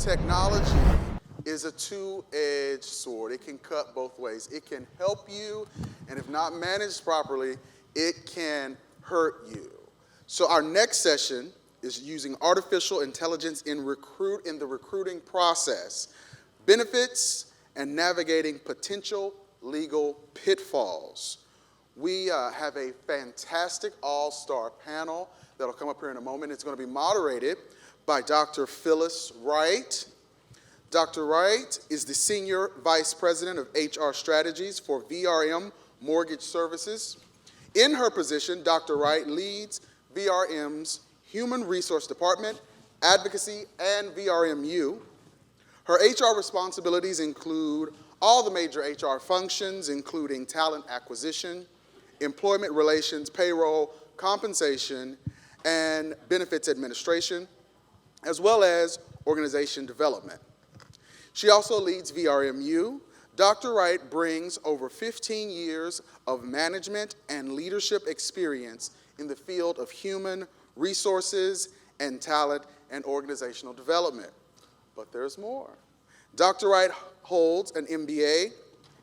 technology is a two-edged sword. It can cut both ways. It can help you, and if not managed properly, it can hurt you. So our next session is using artificial intelligence in the recruiting process, benefits, and navigating potential legal pitfalls. We have a fantastic all-star panel that'll come up here in a moment. It's going to be moderated by Dr. Phyllis Wright. Dr. Wright is the Senior Vice President of HR Strategies for VRM Mortgage Services. In her position, Dr. Wright leads VRM's Human Resource Department, Advocacy, and VRMU. Her HR responsibilities include all the major HR functions, including talent acquisition, employment relations, payroll, compensation, and benefits administration, as well as organization development. She also leads VRMU. Dr. Wright brings over 15 years of management and leadership experience in the field of human resources and talent and organizational development. But there's more. Dr. Wright holds an MBA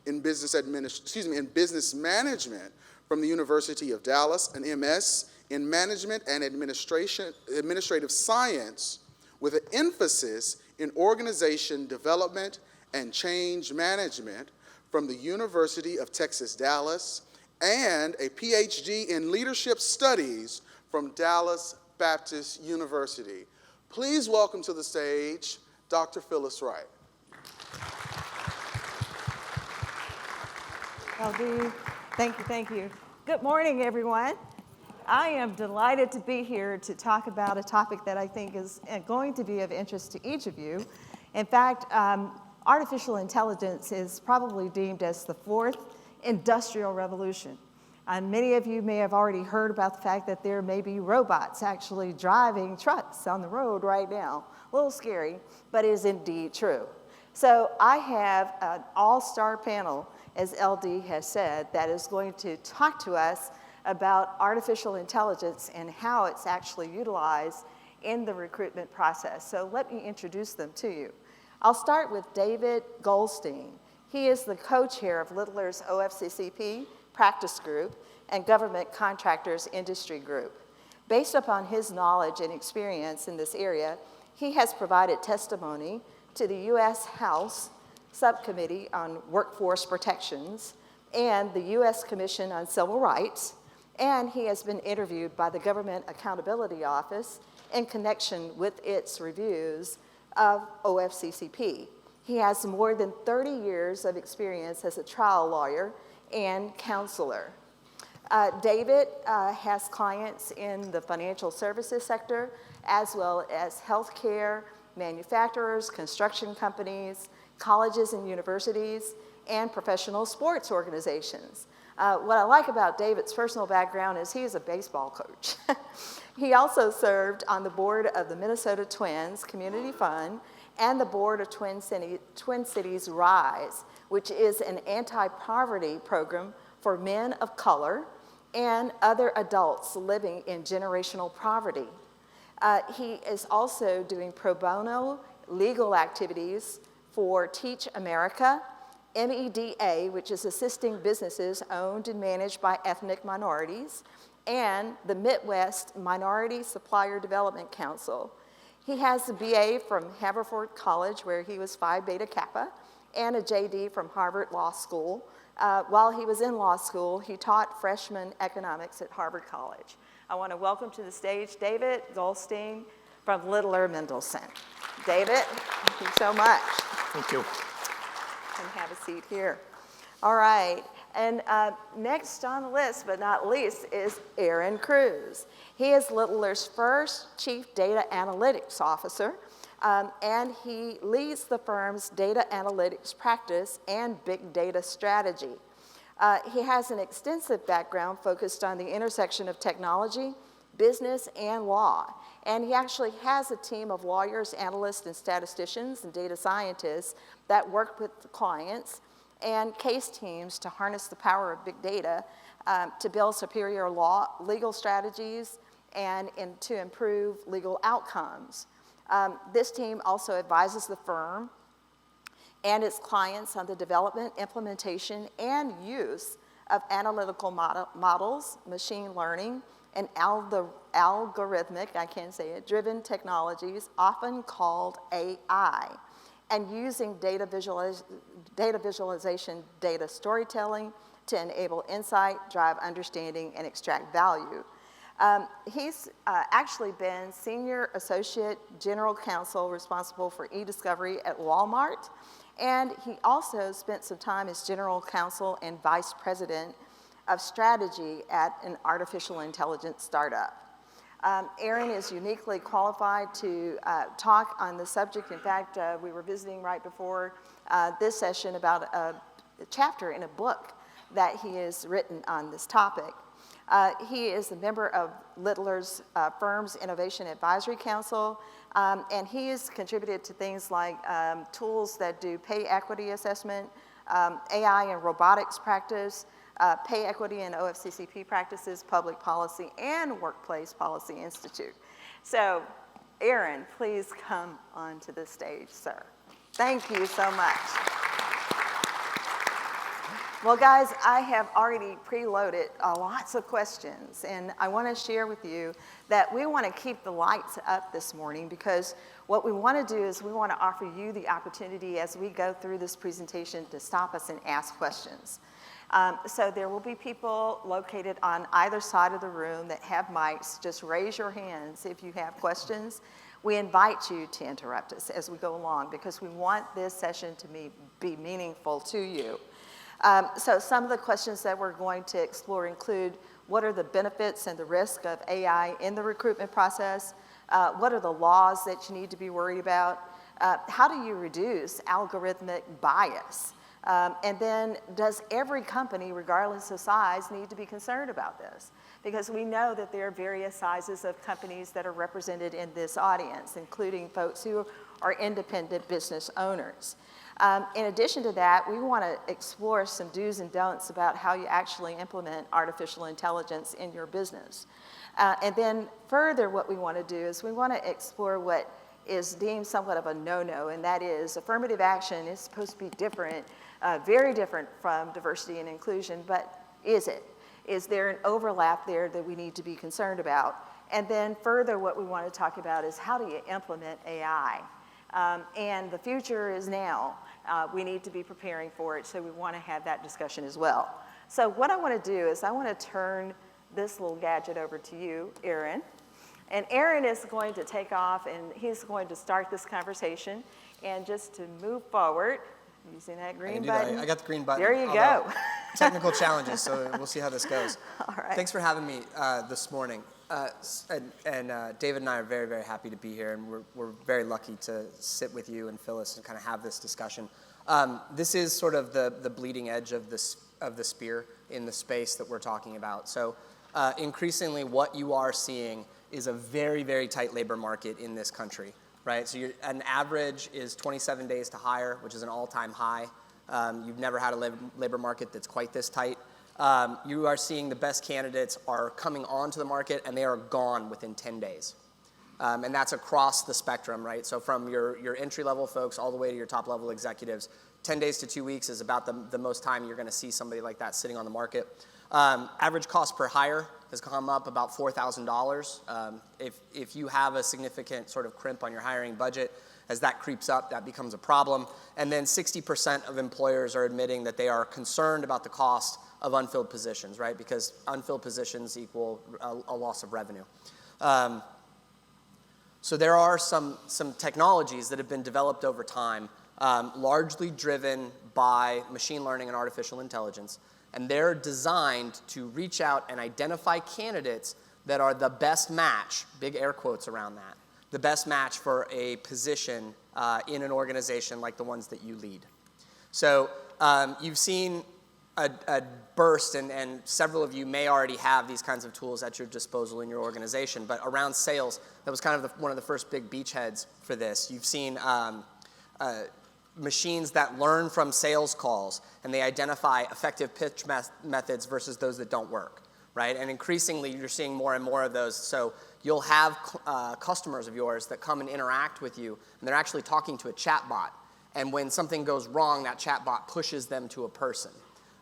in business management from the University of Dallas, an MS in management and administrative science with an emphasis in organization development and change management from the University of Texas, Dallas, and a PhD in leadership studies from Dallas Baptist University. Please welcome to the stage Dr. Phyllis Wright. LD, thank you. Good morning, everyone. I am delighted to be here to talk about a topic that I think is going to be of interest to each of you. In fact, artificial intelligence is probably deemed as the fourth industrial revolution. And many of you may have already heard about the fact that there may be robots actually driving trucks on the road right now. A little scary, but it is indeed true. So I have an all-star panel, as LD has said, that is going to talk to us about artificial intelligence and how it's actually utilized in the recruitment process. So let me introduce them to you. I'll start with David Goldstein. He is the co-chair of Littler's OFCCP Practice Group and Government Contractors Industry Group. Based upon his knowledge and experience in this area, he has provided testimony to the U.S. House Subcommittee on Workforce Protections and the U.S. Commission on Civil Rights, and he has been interviewed by the Government Accountability Office in connection with its reviews of OFCCP. He has more than 30 years of experience as a trial lawyer and counselor. David has clients in the financial services sector, as well as healthcare, manufacturers, construction companies, colleges and universities, and professional sports organizations. What I like about David's personal background is he is a baseball coach. He also served on the board of the Minnesota Twins Community Fund and the board of Twin Cities Rise, which is an anti-poverty program for men of color and other adults living in generational poverty. He is also doing pro bono legal activities for Teach America, MEDA, which is assisting businesses owned and managed by ethnic minorities, and the Midwest Minority Supplier Development Council. He has a BA from Haverford College, where he was Phi Beta Kappa, and a JD from Harvard Law School. While he was in law school, he taught freshman economics at Harvard College. I want to welcome to the stage David Goldstein from Littler Mendelsohn. David, thank you so much. Thank you. And have a seat here. All right, and next on the list, but not least, is Aaron Cruz. He is Littler's first Chief Data Analytics Officer, and he leads the firm's data analytics practice and big data strategy. He has an extensive background focused on the intersection of technology, business, and law. And he actually has a team of lawyers, analysts, and statisticians and data scientists that work with the clients and case teams to harness the power of big data to build superior legal strategies and to improve legal outcomes. This team also advises the firm and its clients on the development, implementation, and use of analytical models, machine learning, and algorithmic, I can't say it, driven technologies, often called AI, and using data visualization, data storytelling to enable insight, drive understanding, and extract value. He's actually been Senior Associate General Counsel responsible for e-discovery at Walmart, and he also spent some time as General Counsel and Vice President of Strategy at an artificial intelligence startup. Aaron is uniquely qualified to talk on the subject. In fact, we were visiting right before this session about a chapter in a book that he has written on this topic. He is a member of Littler's Firm's Innovation Advisory Council, and he has contributed to things like tools that do pay equity assessment, AI and robotics practice, pay equity and OFCCP practices, public policy, and Workplace Policy Institute. So, Aaron, please come onto the stage, sir. Thank you so much. Well, guys, I have already preloaded lots of questions, and I want to share with you that we want to keep the lights up this morning because what we want to do is we want to offer you the opportunity as we go through this presentation to stop us and ask questions. So there will be people located on either side of the room that have mics. Just raise your hands if you have questions. We invite you to interrupt us as we go along because we want this session to be meaningful to you. So some of the questions that we're going to explore include what are the benefits and the risk of AI in the recruitment process? What are the laws that you need to be worried about? How do you reduce algorithmic bias? And then does every company, regardless of size, need to be concerned about this? Because we know that there are various sizes of companies that are represented in this audience, including folks who are independent business owners. In addition to that, we want to explore some do's and don'ts about how you actually implement artificial intelligence in your business. And then further, what we want to do is we want to explore what is deemed somewhat of a no-no, and that is affirmative action is supposed to be different, very different from diversity and inclusion, but is it? Is there an overlap there that we need to be concerned about? And then further, what we want to talk about is how do you implement AI? And the future is now. We need to be preparing for it, so we want to have that discussion as well. So what I want to do is I want to turn this little gadget over to you, Aaron. And Aaron is going to take off, and he's going to start this conversation. And just to move forward, using that green button. I got the green button. There you go. Technical challenges, so we'll see how this goes. All right. Thanks for having me this morning. David and I are very, very happy to be here, and we're very lucky to sit with you and Phyllis and kind of have this discussion. This is sort of the bleeding edge of the spear in the space that we're talking about. So increasingly what you are seeing is a very, very tight labor market in this country, right? So an average is 27 days to hire, which is an all-time high. You've never had a labor market that's quite this tight. You are seeing the best candidates are coming onto the market and they are gone within 10 days. And that's across the spectrum, right? So from your entry-level folks all the way to your top-level executives, 10 days to 2 weeks is about the most time you're going to see somebody like that sitting on the market. Average cost per hire has come up about $4,000. If you have a significant sort of crimp on your hiring budget, as that creeps up, that becomes a problem. And then 60% of employers are admitting that they are concerned about the cost of unfilled positions, right? Because unfilled positions equal a loss of revenue. So there are some technologies that have been developed over time, largely driven by machine learning and artificial intelligence. And they're designed to reach out and identify candidates that are the best match, big air quotes around that, the best match for a position in an organization like the ones that you lead. So you've seen a burst, and several of you may already have these kinds of tools at your disposal in your organization, but around sales, that was kind of one of the first big beachheads for this. You've seen machines that learn from sales calls, and they identify effective pitch methods versus those that don't work, right? And increasingly, you're seeing more and more of those. So you'll have customers of yours that come and interact with you, and they're actually talking to a chatbot. And when something goes wrong, that chatbot pushes them to a person.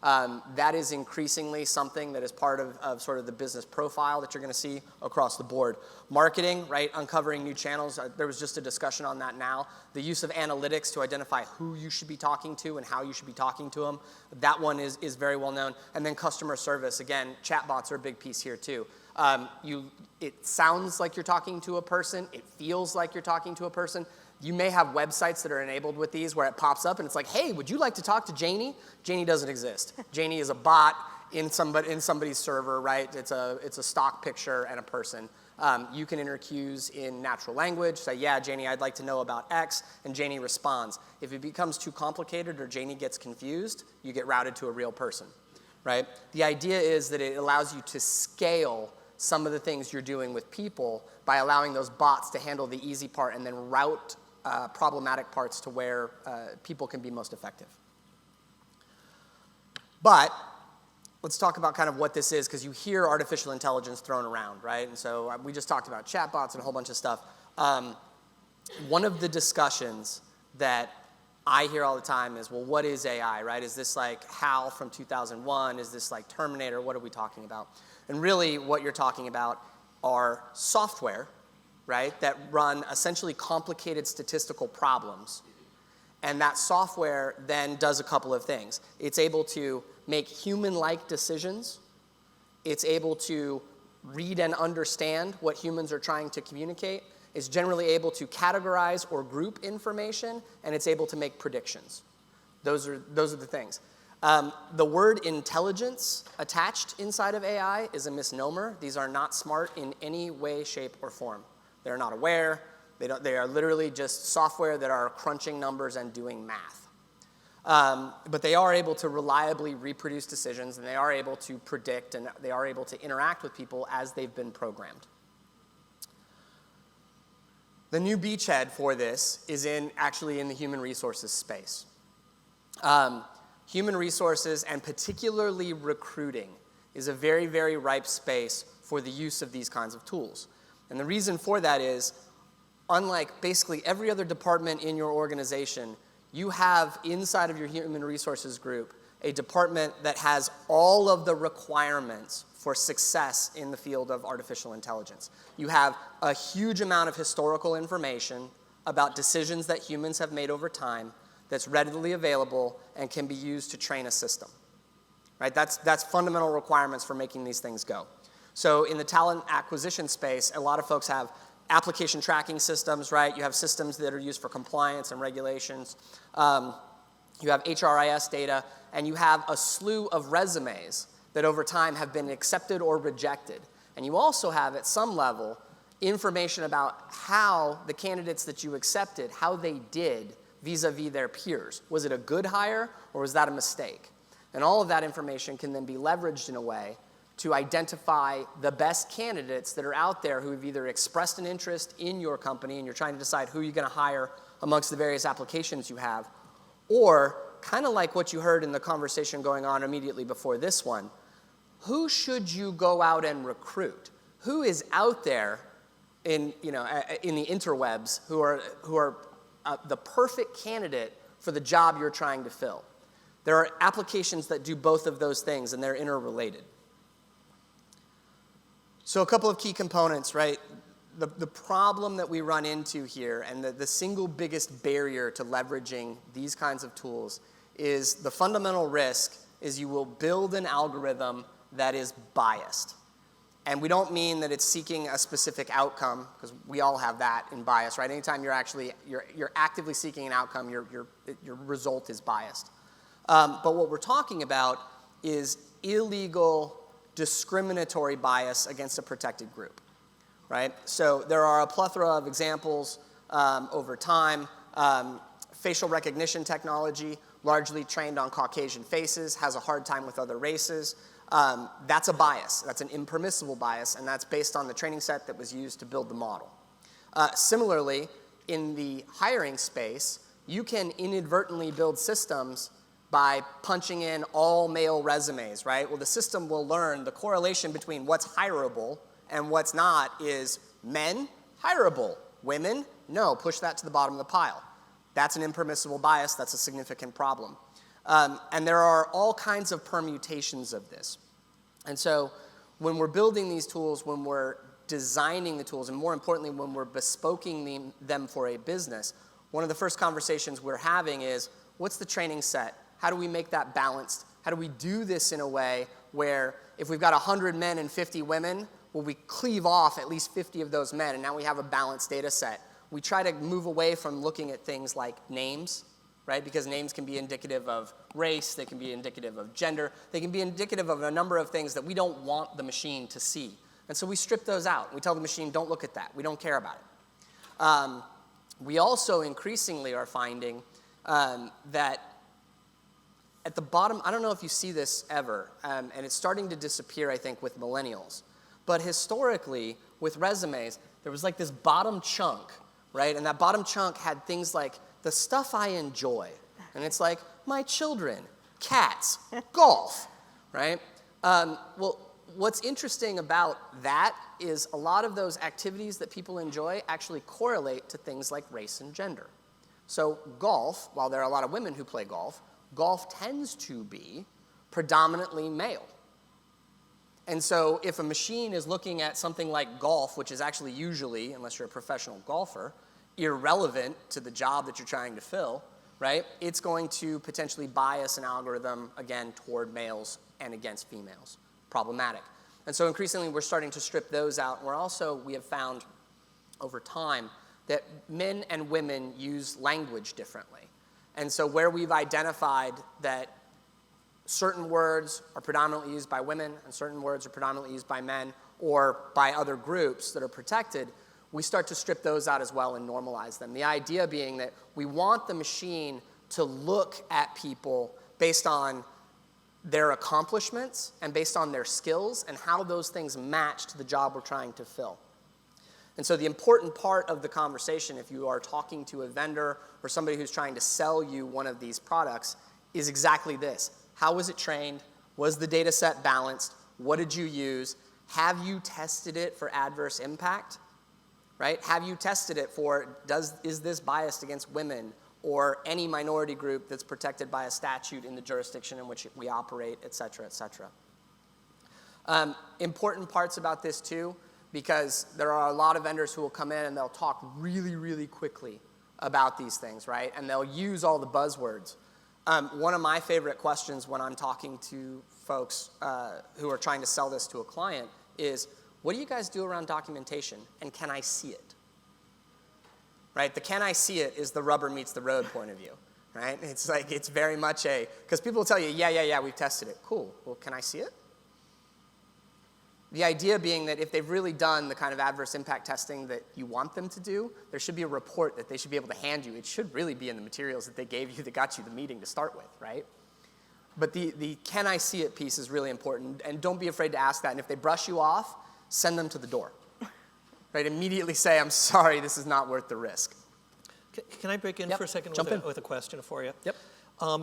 That is increasingly something that is part of sort of the business profile that you're going to see across the board. Marketing, right, uncovering new channels. There was just a discussion on that now. The use of analytics to identify who you should be talking to and how you should be talking to them. That one is very well known. And then customer service. Again, chatbots are a big piece here too. It sounds like you're talking to a person. It feels like you're talking to a person. You may have websites that are enabled with these where it pops up and it's like, hey, would you like to talk to Janie? Janie doesn't exist. Janie is a bot in somebody's server, right? It's a stock picture and a person. You can enter cues in natural language, say, yeah, Janie, I'd like to know about X, and Janie responds. If it becomes too complicated or Janie gets confused, you get routed to a real person, right? The idea is that it allows you to scale some of the things you're doing with people by allowing those bots to handle the easy part and then route problematic parts to where people can be most effective. But let's talk about kind of what this is, because you hear artificial intelligence thrown around, right? And so we just talked about chatbots and a whole bunch of stuff. One of the discussions that I hear all the time is, well, what is AI, right? Is this like HAL from 2001? Is this like Terminator? What are we talking about? And really what you're talking about are software, right, that run essentially complicated statistical problems. And that software then does a couple of things. It's able to make human-like decisions. It's able to read and understand what humans are trying to communicate. It's generally able to categorize or group information, and it's able to make predictions. Those are the things. The word intelligence attached inside of AI is a misnomer. These are not smart in any way, shape, or form. They're not aware. They are literally just software that are crunching numbers and doing math. But they are able to reliably reproduce decisions, and they are able to predict, and they are able to interact with people as they've been programmed. The new beachhead for this is actually in the human resources space. Human resources, and particularly recruiting, is a very, very ripe space for the use of these kinds of tools. And the reason for that is, unlike basically every other department in your organization, you have inside of your human resources group a department that has all of the requirements for success in the field of artificial intelligence. You have a huge amount of historical information about decisions that humans have made over time that's readily available and can be used to train a system. Right? That's fundamental requirements for making these things go. So in the talent acquisition space, a lot of folks have application tracking systems, right? You have systems that are used for compliance and regulations. You have HRIS data, and you have a slew of resumes that over time have been accepted or rejected. And you also have, at some level, information about how the candidates that you accepted, how they did vis-a-vis their peers. Was it a good hire, or was that a mistake? And all of that information can then be leveraged in a way to identify the best candidates that are out there who have either expressed an interest in your company and you're trying to decide who you're going to hire amongst the various applications you have, or kind of like what you heard in the conversation going on immediately before this one, who should you go out and recruit? Who is out there in the interwebs who are the perfect candidate for the job you're trying to fill? There are applications that do both of those things, and they're interrelated. So a couple of key components, right? The problem that we run into here, and the single biggest barrier to leveraging these kinds of tools, is the fundamental risk is you will build an algorithm that is biased. And we don't mean that it's seeking a specific outcome, because we all have that in bias, right? Anytime you're actively seeking an outcome, your result is biased. But what we're talking about is illegal discriminatory bias against a protected group, right? So there are a plethora of examples over time. Facial recognition technology, largely trained on Caucasian faces, has a hard time with other races. That's a bias. That's an impermissible bias, and that's based on the training set that was used to build the model. Similarly, in the hiring space, you can inadvertently build systems by punching in all male resumes, right? Well, the system will learn the correlation between what's hireable and what's not is men, hireable. Women, no, push that to the bottom of the pile. That's an impermissible bias. That's a significant problem. And there are all kinds of permutations of this. And so when we're building these tools, when we're designing the tools, and more importantly, when we're bespoking them for a business, one of the first conversations we're having is, what's the training set? How do we make that balanced? How do we do this in a way where if we've got 100 men and 50 women, well, we cleave off at least 50 of those men, and now we have a balanced data set. We try to move away from looking at things like names, right? Because names can be indicative of race, they can be indicative of gender, they can be indicative of a number of things that we don't want the machine to see. And so we strip those out. We tell the machine, don't look at that. We don't care about it. We also increasingly are finding that at the bottom, I don't know if you see this ever, and it's starting to disappear, I think, with millennials. But historically, with resumes, there was like this bottom chunk, right? And that bottom chunk had things like the stuff I enjoy. And it's like, my children, cats, golf, right? Well, what's interesting about that is a lot of those activities that people enjoy actually correlate to things like race and gender. So golf, while there are a lot of women who play golf, golf tends to be predominantly male. And so if a machine is looking at something like golf, which is actually usually, unless you're a professional golfer, irrelevant to the job that you're trying to fill, right? It's going to potentially bias an algorithm, again, toward males and against females. Problematic. And so increasingly we're starting to strip those out. And we have found over time that men and women use language differently. And so where we've identified that certain words are predominantly used by women and certain words are predominantly used by men or by other groups that are protected, we start to strip those out as well and normalize them. The idea being that we want the machine to look at people based on their accomplishments and based on their skills and how those things match to the job we're trying to fill. And so the important part of the conversation, if you are talking to a vendor or somebody who's trying to sell you one of these products, is exactly this. How was it trained? Was the data set balanced? What did you use? Have you tested it for adverse impact? Right? Have you tested it for, is this biased against women or any minority group that's protected by a statute in the jurisdiction in which we operate, et cetera, et cetera. Important parts about this too, because there are a lot of vendors who will come in and they'll talk really, really quickly about these things, right? And they'll use all the buzzwords. One of my favorite questions when I'm talking to folks who are trying to sell this to a client is, what do you guys do around documentation, and can I see it? Right? The can I see it is the rubber meets the road point of view, right? It's like, it's very much because people will tell you, yeah, we've tested it. Cool. Well, can I see it? The idea being that if they've really done the kind of adverse impact testing that you want them to do, there should be a report that they should be able to hand you. It should really be in the materials that they gave you that got you the meeting to start with, right? But the can I see it piece is really important, and don't be afraid to ask that. And if they brush you off, send them to the door. Right? Immediately say, I'm sorry, this is not worth the risk. Can I break in for a second with a question for you? Yep.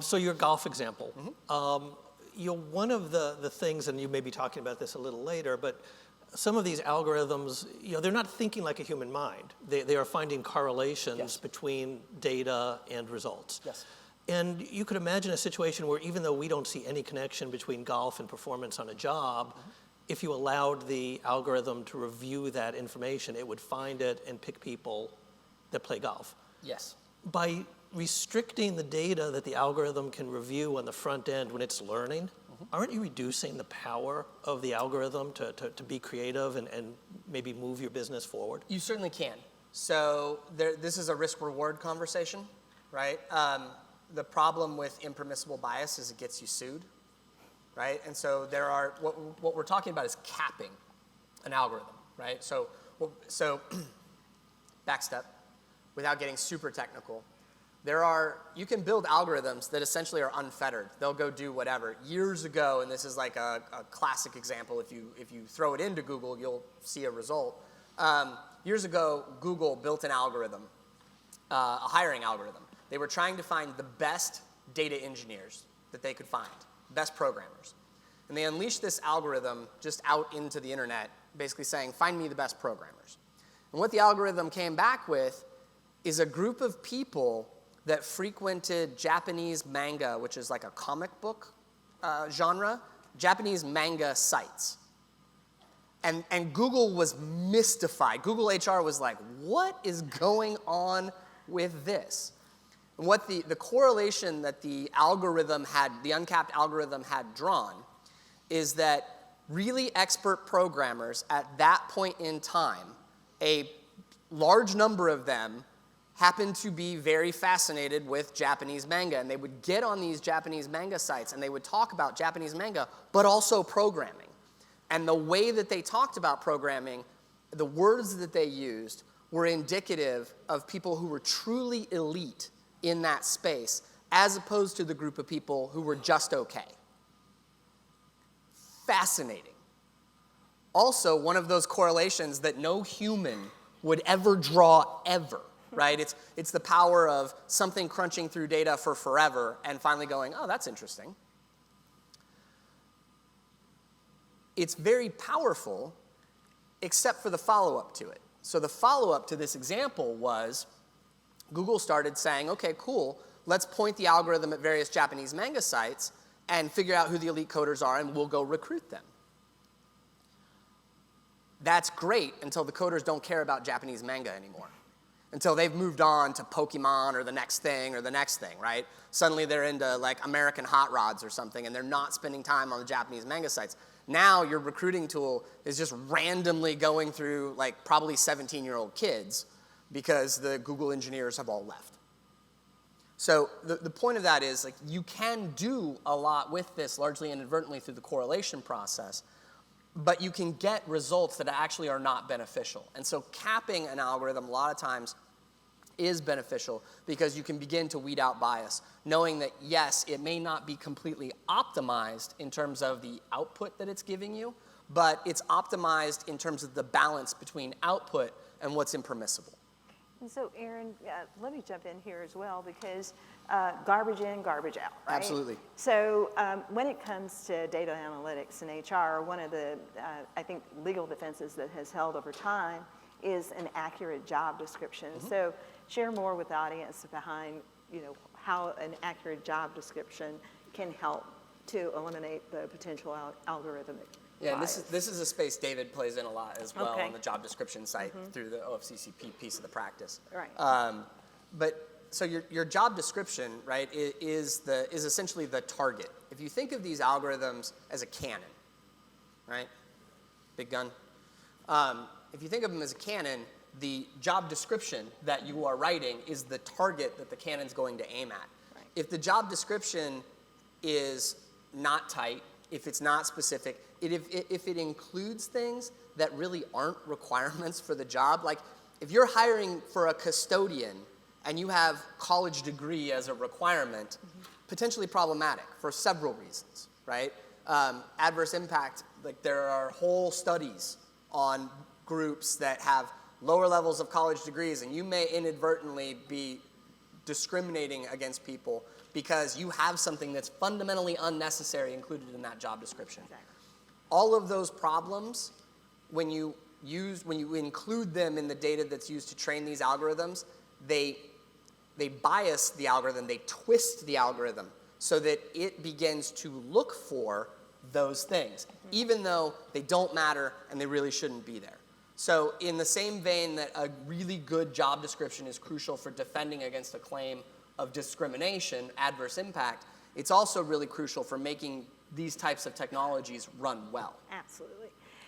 So your golf example. One of the things, and you may be talking about this a little later, but some of these algorithms, they're not thinking like a human mind. They are finding correlations between data and results. Yes. And you could imagine a situation where even though we don't see any connection between golf and performance on a job, if you allowed the algorithm to review that information, it would find it and pick people that play golf. Yes. By restricting the data that the algorithm can review on the front end when it's learning, aren't you reducing the power of the algorithm to be creative and maybe move your business forward? You certainly can. So this is a risk-reward conversation, right? The problem with impermissible bias is it gets you sued, right? And so what we're talking about is capping an algorithm, right? So back step, without getting super technical, you can build algorithms that essentially are unfettered. They'll go do whatever. Years ago, and this is like a classic example, if you throw it into Google, you'll see a result. Years ago, Google built an algorithm, a hiring algorithm. They were trying to find the best data engineers, that they could find, best programmers. And they unleashed this algorithm just out into the internet, basically saying, find me the best programmers. And what the algorithm came back with is a group of people that frequented Japanese manga, which is like a comic book genre, Japanese manga sites. And Google was mystified. Google HR was like, what is going on with this? And what the correlation that the algorithm had, the uncapped algorithm had drawn, is that really expert programmers at that point in time, a large number of them happened to be very fascinated with Japanese manga. And they would get on these Japanese manga sites and they would talk about Japanese manga, but also programming. And the way that they talked about programming, the words that they used, were indicative of people who were truly elite in that space, as opposed to the group of people who were just okay. Fascinating. Also, one of those correlations that no human would ever draw ever, right? It's the power of something crunching through data for forever and finally going, oh, that's interesting. It's very powerful, except for the follow-up to it. So the follow-up to this example was Google started saying, okay, cool, let's point the algorithm at various Japanese manga sites and figure out who the elite coders are, and we'll go recruit them. That's great until the coders don't care about Japanese manga anymore. Until they've moved on to Pokemon or the next thing, right? Suddenly they're into like American hot rods or something, and they're not spending time on the Japanese manga sites. Now your recruiting tool is just randomly going through like probably 17-year-old kids because the Google engineers have all left. So the point of that is like you can do a lot with this largely inadvertently through the correlation process, but you can get results that actually are not beneficial. And so capping an algorithm a lot of times is beneficial because you can begin to weed out bias, knowing that, yes, it may not be completely optimized in terms of the output that it's giving you, but it's optimized in terms of the balance between output and what's impermissible. And so, Aaron, let me jump in here as well because garbage in, garbage out, right? Absolutely. So when it comes to data analytics and HR, one of the, I think, legal defenses that has held over time is an accurate job description. Mm-hmm. So share more with the audience behind, how an accurate job description can help to eliminate the potential algorithmic Yeah, and bias. this is a space David plays in a lot as well Okay. on the job description site through the OFCCP piece of the practice. Right. But so your job description, right, is essentially the target. If you think of these algorithms as a cannon, right, big gun. If you think of them as a cannon, the job description that you are writing is the target that the cannon's going to aim at. Right. If the job description is not tight, if it's not specific, if it includes things that really aren't requirements for the job, like if you're hiring for a custodian and you have college degree as a requirement, potentially problematic for several reasons, right? Adverse impact, like there are whole studies on groups that have lower levels of college degrees, and you may inadvertently be discriminating against people because you have something that's fundamentally unnecessary included in that job description. Exactly. All of those problems, when you include them in the data that's used to train these algorithms, they bias the algorithm, they twist the algorithm so that it begins to look for those things, even though they don't matter and they really shouldn't be there. So in the same vein that a really good job description is crucial for defending against a claim of discrimination, adverse impact, it's also really crucial for making these types of technologies run well. Absolutely.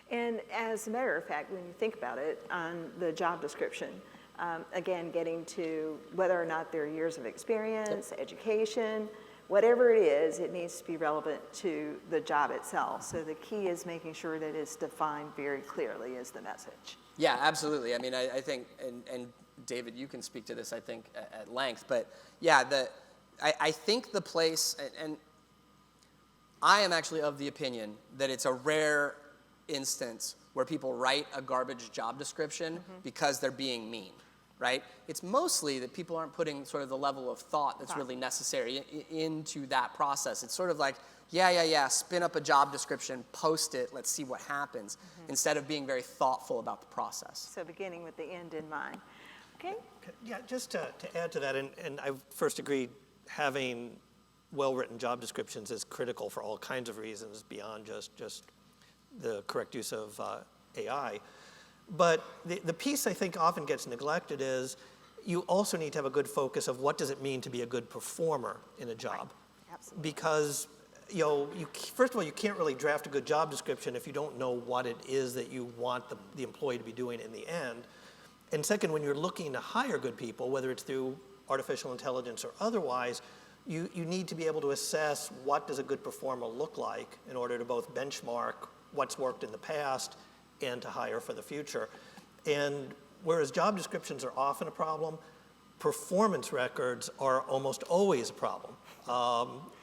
And as a matter of fact, when you think about it, on the job description, again, getting to whether or not there are years of experience, education, whatever it is, it needs to be relevant to the job itself. So the key is making sure that it's defined very clearly is the message. Yeah, absolutely. I mean, I think, and David, you can speak to this, I think, at length. But yeah, I think the place, and I am actually of the opinion that it's a rare instance where people write a garbage job description because they're being mean, right? It's mostly that people aren't putting sort of the level of thought that's really necessary into that process. It's sort of like, yeah, spin up a job description, post it, let's see what happens, instead of being very thoughtful about the process. So beginning with the end in mind. Okay? Yeah, just to add to that, and I first agreed, having well-written job descriptions is critical for all kinds of reasons beyond just the correct use of AI. But the piece I think often gets neglected is you also need to have a good focus of what does it mean to be a good performer in a job. Right. Absolutely. Because first of all, you can't really draft a good job description if you don't know what it is that you want the employee to be doing in the end. And second, when you're looking to hire good people, whether it's through artificial intelligence or otherwise, you need to be able to assess what does a good performer look like in order to both benchmark what's worked in the past and to hire for the future. And whereas job descriptions are often a problem, performance records are almost always a problem.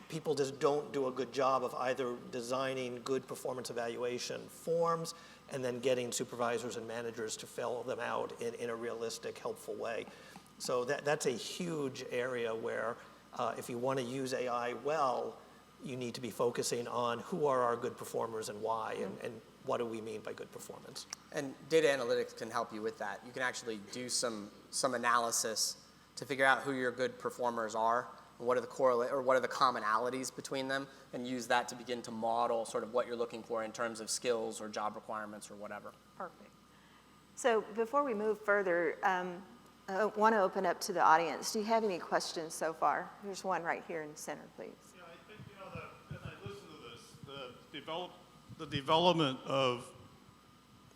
People just don't do a good job of either designing good performance evaluation forms and then getting supervisors and managers to fill them out in a realistic, helpful way. So that's a huge area where if you want to use AI well, you need to be focusing on who are our good performers and why, and what do we mean by good performance. And data analytics can help you with that. You can actually do some analysis to figure out who your good performers are, and what are the commonalities between them, and use that to begin to model sort of what you're looking for in terms of skills or job requirements or whatever. Perfect. So before we move further, I want to open up to the audience. Do you have any questions so far? There's one right here in the center, please. Yeah, I think, as I listen to this, the development of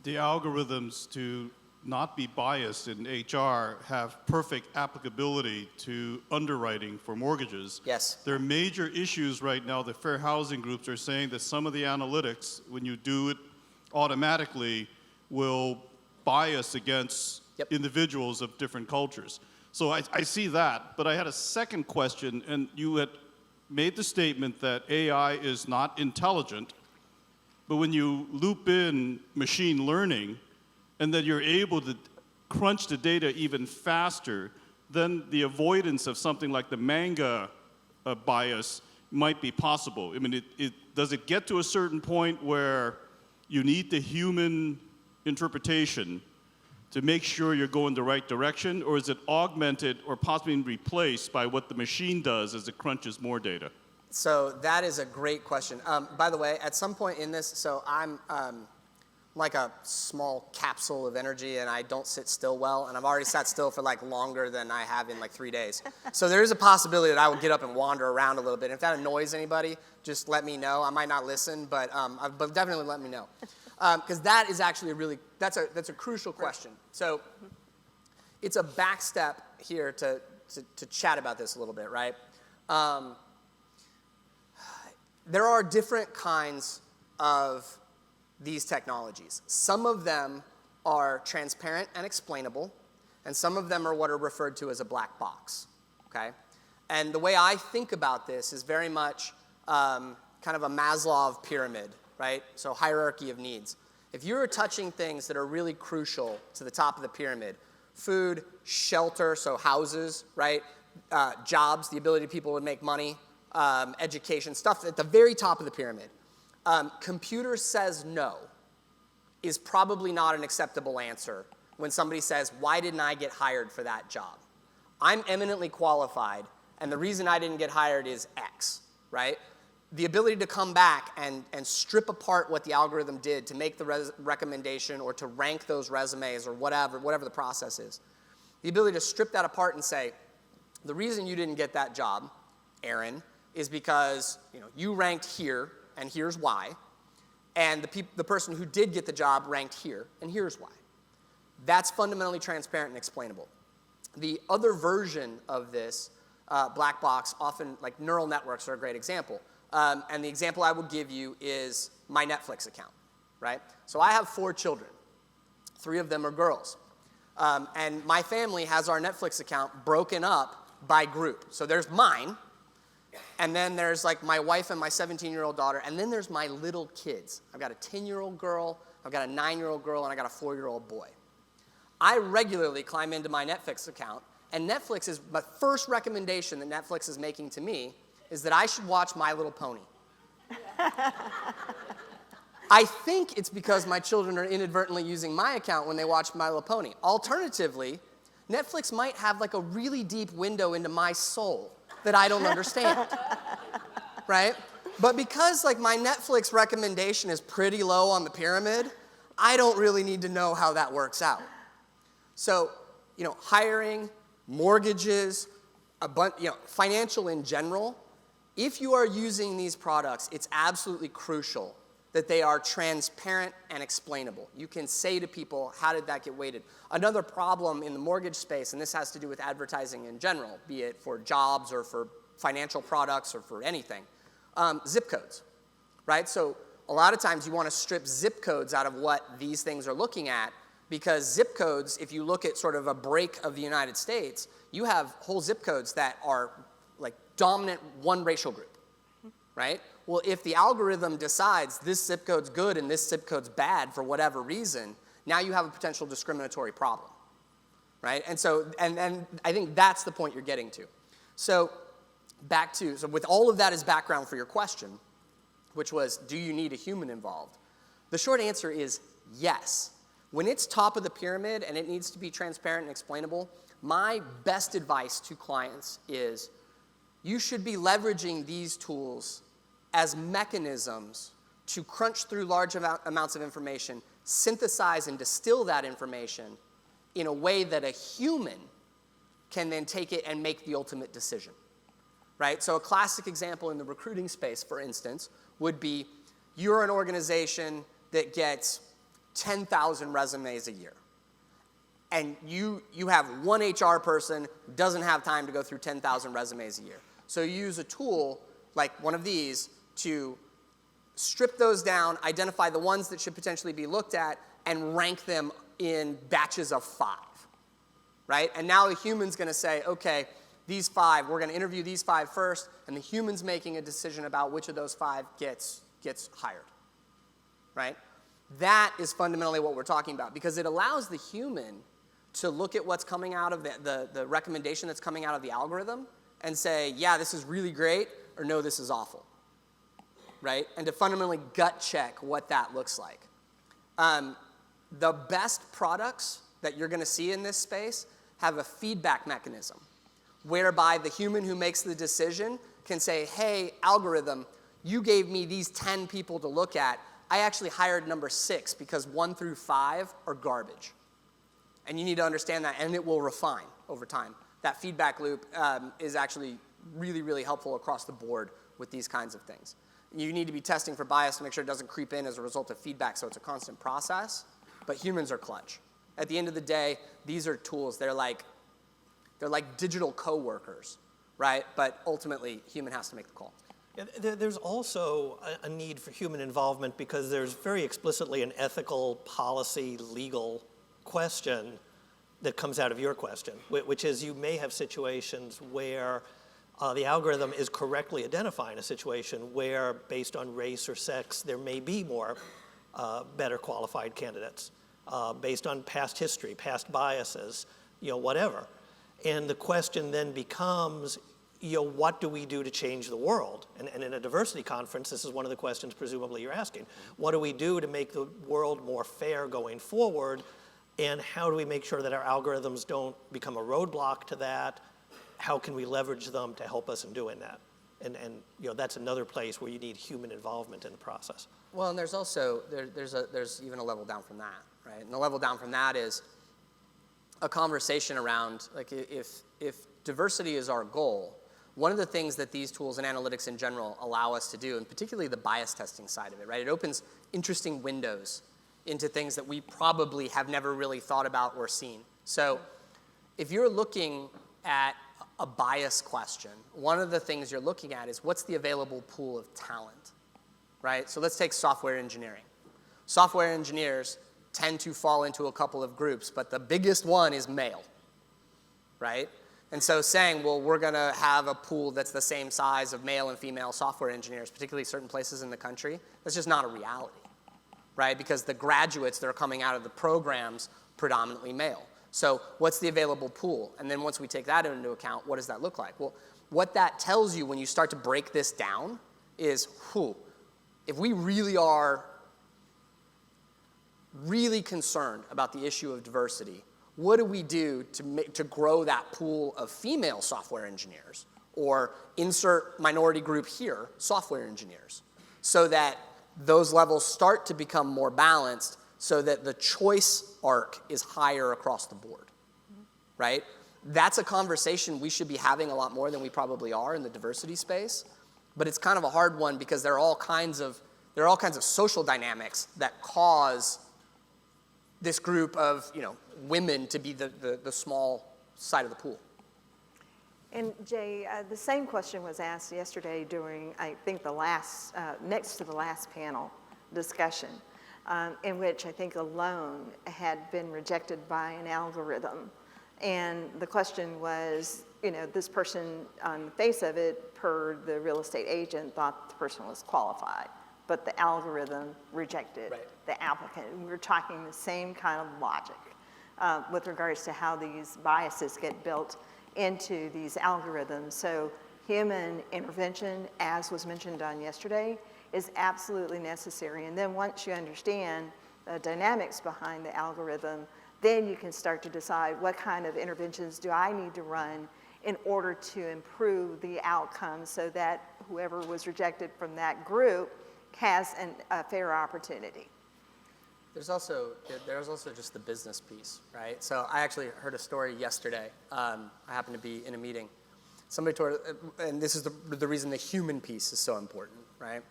the algorithms to not be biased in HR have perfect applicability to underwriting for mortgages. Yes. There are major issues right now. The fair housing groups are saying that some of the analytics, when you do it automatically, will bias against individuals of different cultures. So I see that, but I had a second question, and you had made the statement that AI is not intelligent, but when you loop in machine learning, and that you're able to crunch the data even faster, then the avoidance of something like the manga bias might be possible. I mean, does it get to a certain point where you need the human interpretation to make sure you're going the right direction, or is it augmented or possibly replaced by what the machine does as it crunches more data? So that is a great question. By the way, at some point in this, so I'm like a small capsule of energy, and I don't sit still well, and I've already sat still for like longer than I have in like 3 days. So there is a possibility that I will get up and wander around a little bit. If that annoys anybody, just let me know. I might not listen, but definitely let me know. Because that is actually that's a crucial question. So it's a back step here to chat about this a little bit, right? There are different kinds of these technologies. Some of them are transparent and explainable, and some of them are what are referred to as a black box, okay? And the way I think about this is very much kind of a Maslow pyramid, right? So hierarchy of needs. If you're touching things that are really crucial to the top of the pyramid, food, shelter, so houses, right? Jobs, the ability of people to make money, education, stuff at the very top of the pyramid. Computer says no is probably not an acceptable answer when somebody says, why didn't I get hired for that job? I'm eminently qualified, and the reason I didn't get hired is X, right? The ability to come back and strip apart what the algorithm did to make the recommendation or to rank those resumes or whatever the process is. The ability to strip that apart and say, the reason you didn't get that job, Aaron, is because you ranked here, and here's why. And the person who did get the job ranked here, and here's why. That's fundamentally transparent and explainable. The other version of this black box, often like neural networks are a great example. And the example I will give you is my Netflix account, right? So I have 4 children. 3 of them are girls. And my family has our Netflix account broken up by group. So there's mine, and then there's like my wife and my 17-year-old daughter, and then there's my little kids. I've got a 10-year-old girl, I've got a 9-year-old girl, and I got a 4-year-old boy. I regularly climb into my Netflix account, and my first recommendation that Netflix is making to me is that I should watch My Little Pony. I think it's because my children are inadvertently using my account when they watch My Little Pony. Alternatively, Netflix might have like a really deep window into my soul that I don't understand, right? But because like my Netflix recommendation is pretty low on the pyramid, I don't really need to know how that works out. So, hiring, mortgages, financial in general, if you are using these products, it's absolutely crucial that they are transparent and explainable. You can say to people, how did that get weighted? Another problem in the mortgage space, and this has to do with advertising in general, be it for jobs or for financial products or for anything, zip codes, right? So a lot of times you want to strip zip codes out of what these things are looking at, because zip codes, if you look at sort of a break of the United States, you have whole zip codes that are like dominant one racial group, right? Well, if the algorithm decides this zip code's good and this zip code's bad for whatever reason, now you have a potential discriminatory problem, right? And so, and I think that's the point you're getting to. So so with all of that as background for your question, which was, do you need a human involved? The short answer is yes. When it's top of the pyramid and it needs to be transparent and explainable, my best advice to clients is you should be leveraging these tools as mechanisms to crunch through large amounts of information, synthesize and distill that information in a way that a human can then take it and make the ultimate decision, right? So a classic example in the recruiting space, for instance, would be you're an organization that gets 10,000 resumes a year. And you have one HR person who doesn't have time to go through 10,000 resumes a year. So you use a tool like one of these to strip those down, identify the ones that should potentially be looked at, and rank them in batches of 5, right? And now the human's going to say, okay, these 5, we're going to interview these 5 first, and the human's making a decision about which of those 5 gets hired, right? That is fundamentally what we're talking about, because it allows the human to look at what's coming out of the recommendation that's coming out of the algorithm and say, yeah, this is really great, or no, this is awful, right? And to fundamentally gut check what that looks like. The best products that you're going to see in this space have a feedback mechanism whereby the human who makes the decision can say, hey, algorithm, you gave me these 10 people to look at. I actually hired number 6 because 1 through 5 are garbage. And you need to understand that, and it will refine over time. That feedback loop is actually really, really helpful across the board with these kinds of things. You need to be testing for bias to make sure it doesn't creep in as a result of feedback, so it's a constant process. But humans are clutch. At the end of the day, these are tools. They're like digital coworkers, right? But ultimately, human has to make the call. Yeah, there's also a need for human involvement because there's very explicitly an ethical, policy, legal question that comes out of your question, which is you may have situations where the algorithm is correctly identifying a situation where, based on race or sex, there may be more better qualified candidates, based on past history, past biases, whatever. And the question then becomes, what do we do to change the world? And in a diversity conference, this is one of the questions presumably you're asking. What do we do to make the world more fair going forward? And how do we make sure that our algorithms don't become a roadblock to that? How can we leverage them to help us in doing that? And that's another place where you need human involvement in the process. Well, and there's also, there's even a level down from that, right? And the level down from that is a conversation around, like, if diversity is our goal, one of the things that these tools and analytics in general allow us to do, and particularly the bias testing side of it, right? It opens interesting windows into things that we probably have never really thought about or seen. So if you're looking at a bias question, one of the things you're looking at is what's the available pool of talent, right? So let's take software engineering. Software engineers tend to fall into a couple of groups, but the biggest one is male, right? And so saying, well, we're going to have a pool that's the same size of male and female software engineers, particularly certain places in the country, that's just not a reality, right? Because the graduates that are coming out of the programs, predominantly male. So what's the available pool? And then once we take that into account, what does that look like? Well, what that tells you when you start to break this down is, if we really are really concerned about the issue of diversity, what do we do to grow that pool of female software engineers, or insert minority group here, software engineers, so that those levels start to become more balanced, so that the choice arc is higher across the board, right? That's a conversation we should be having a lot more than we probably are in the diversity space, but it's kind of a hard one because there are all kinds of social dynamics that cause this group of women to be the small side of the pool. And Jay, the same question was asked yesterday during, I think, next to the last panel discussion, in which I think a loan had been rejected by an algorithm. And the question was, this person on the face of it, per the real estate agent, thought the person was qualified, but the algorithm rejected the applicant. And we're talking the same kind of logic with regards to how these biases get built into these algorithms. So human intervention, as was mentioned on yesterday, is absolutely necessary. And then once you understand the dynamics behind the algorithm, then you can start to decide what kind of interventions do I need to run in order to improve the outcome so that whoever was rejected from that group has a fair opportunity. There's also just the business piece, right? So I actually heard a story yesterday. I happened to be in a meeting. Somebody told, and this is the reason the human piece is so important, right?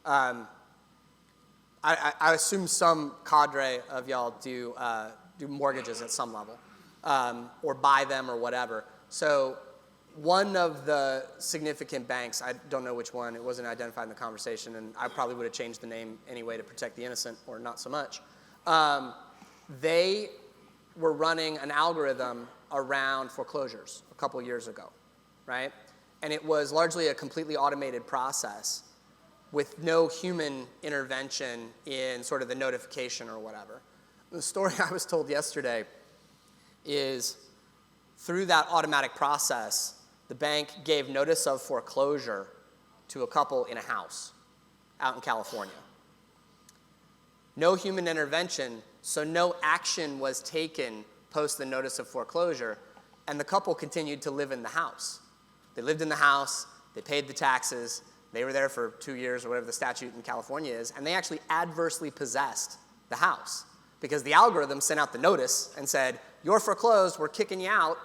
I assume some cadre of y'all do mortgages at some level, or buy them or whatever. So one of the significant banks, I don't know which one, it wasn't identified in the conversation, and I probably would have changed the name anyway to protect the innocent, or not so much. They were running an algorithm around foreclosures a couple years ago, right? And it was largely a completely automated process with no human intervention in sort of the notification or whatever. The story I was told yesterday is through that automatic process, the bank gave notice of foreclosure to a couple in a house out in California. No human intervention, so no action was taken post the notice of foreclosure, and the couple continued to live in the house. They lived in the house, they paid the taxes, they were there for 2 years or whatever the statute in California is, and they actually adversely possessed the house because the algorithm sent out the notice and said, you're foreclosed, we're kicking you out,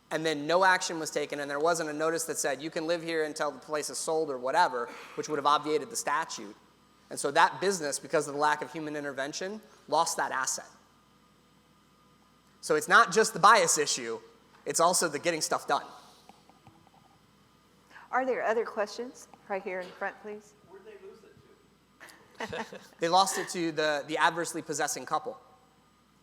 and then no action was taken, and there wasn't a notice that said, you can live here until the place is sold or whatever, which would have obviated the statute. And so that business, because of the lack of human intervention, lost that asset. So it's not just the bias issue, it's also the getting stuff done. Are there other questions? Right here in front, please. Where'd they lose it to? They lost it to the adversely possessing couple.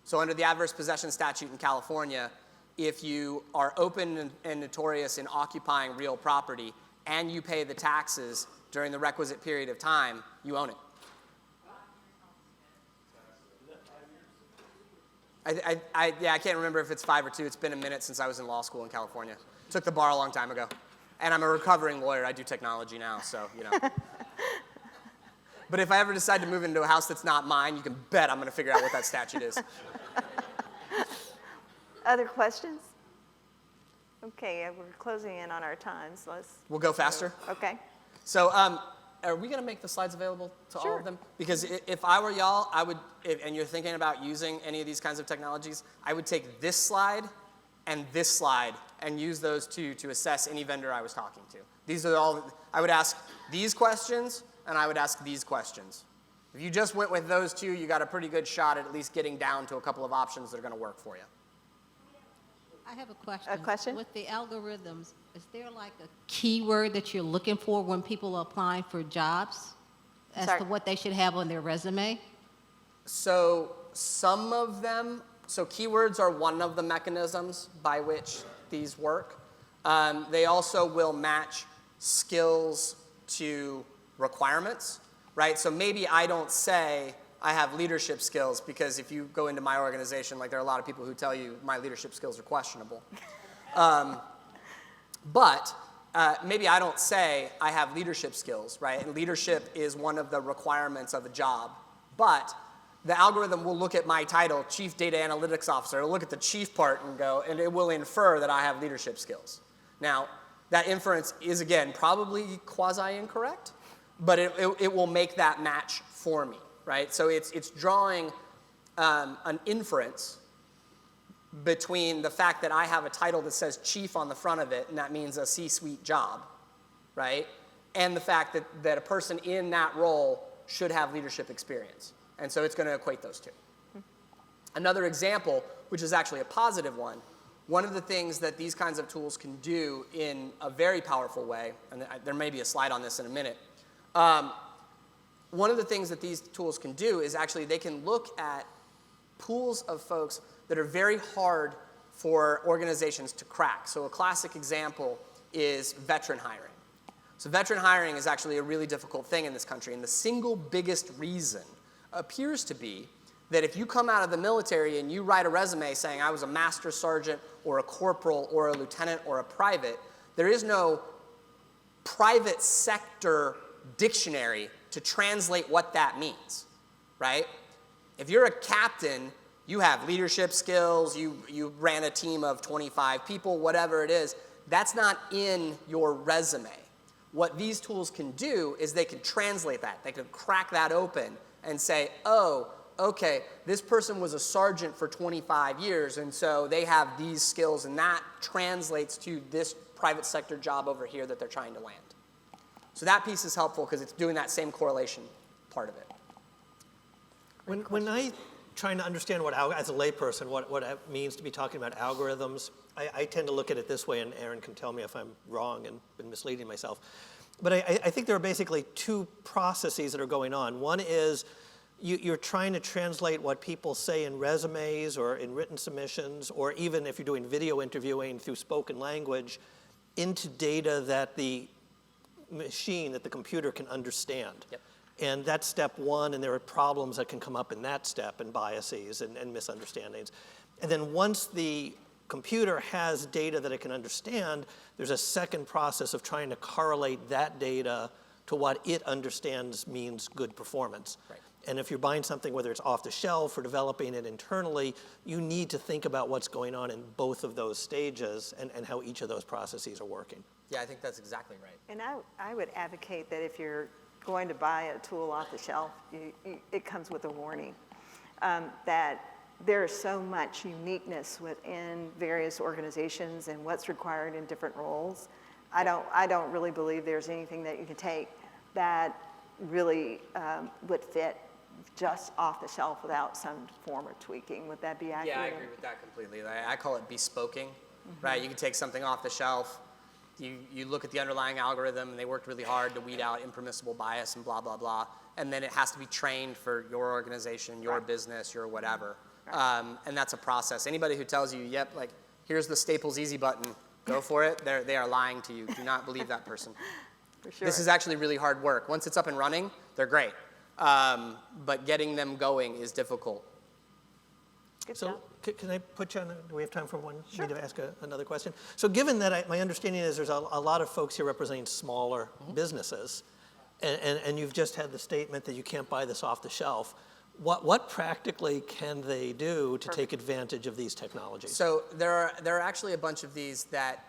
So under the adverse possession statute in California, if you are open and notorious in occupying real property and you pay the taxes during the requisite period of time, you own it. I can't remember if it's 5 or 2. It's been a minute since I was in law school in California. Took the bar a long time ago. And I'm a recovering lawyer. I do technology now, so, But if I ever decide to move into a house that's not mine, you can bet I'm going to figure out what that statute is. Other questions? Okay, we're closing in on our time, so We'll go faster? Okay. So are we going to make the slides available to all of them? Because if I were y'all, and you're thinking about using any of these kinds of technologies, I would take this slide and this slide and use those two to assess any vendor I was talking to. These are all, I would ask these questions and I would ask these questions. If you just went with those two, you got a pretty good shot at least getting down to a couple of options that are going to work for you. I have a question. A question? With the algorithms, is there like a keyword that you're looking for when people are applying for jobs as Sorry. to what they should have on their resume? So some of them, so keywords are one of the mechanisms by which these work. They also will match skills to requirements, right? So maybe I don't say I have leadership skills, because if you go into my organization, like there are a lot of people who tell you my leadership skills are questionable. But maybe I don't say I have leadership skills, right? And leadership is one of the requirements of a job. But the algorithm will look at my title, Chief Data Analytics Officer. It'll look at the chief part and go, and it will infer that I have leadership skills. Now, that inference is, again, probably quasi-incorrect, but it will make that match for me, right? So it's drawing an inference between the fact that I have a title that says chief on the front of it, and that means a C-suite job, right? And the fact that a person in that role should have leadership experience. And so it's going to equate those two. Another example, which is actually a positive one of the things that these kinds of tools can do in a very powerful way, and there may be a slide on this in a minute, one of the things that these tools can do is actually they can look at pools of folks that are very hard for organizations to crack. So a classic example is veteran hiring. So veteran hiring is actually a really difficult thing in this country, and the single biggest reason appears to be that if you come out of the military and you write a resume saying I was a master sergeant or a corporal or a lieutenant or a private, there is no private sector dictionary to translate what that means, right? If you're a captain, you have leadership skills, you ran a team of 25 people, whatever it is, that's not in your resume. What these tools can do is they can translate that. They can crack that open and say, oh, okay, this person was a sergeant for 25 years, and so they have these skills, and that translates to this private sector job over here that they're trying to land. So that piece is helpful because it's doing that same correlation part of it. When I trying to understand as a layperson, what it means to be talking about algorithms, I tend to look at it this way, and Aaron can tell me if I'm wrong and been misleading myself. But I think there are basically two processes that are going on. One is you're trying to translate what people say in resumes or in written submissions, or even if you're doing video interviewing through spoken language, into data that the machine, that the computer can understand. Yep. And that's step one, and there are problems that can come up in that step, and biases and misunderstandings. And then once the computer has data that it can understand, there's a second process of trying to correlate that data to what it understands means good performance. Right. And if you're buying something, whether it's off the shelf or developing it internally, you need to think about what's going on in both of those stages and how each of those processes are working. Yeah, I think that's exactly right. And I would advocate that if you're going to buy a tool off the shelf, it comes with a warning that there is so much uniqueness within various organizations and what's required in different roles. I don't really believe there's anything that you can take that really would fit just off the shelf without some form of tweaking. Would that be accurate? Yeah, I agree with that completely. I call it bespoking, right? You can take something off the shelf, you look at the underlying algorithm, and they worked really hard to weed out impermissible bias and blah, blah, blah, and then it has to be trained for your organization, your business, your whatever. And that's a process. Anybody who tells you, yep, like, here's the Staples Easy button, go for it, they are lying to you. Do not believe that person. For sure. This is actually really hard work. Once it's up and running, they're great. But getting them going is difficult. Good So job. can I put you on, do we have time for me to ask another question? So given that my understanding is there's a lot of folks here representing smaller businesses, and you've just had the statement that you can't buy this off the shelf, what practically can they do to take advantage of these technologies? So there are actually a bunch of these that,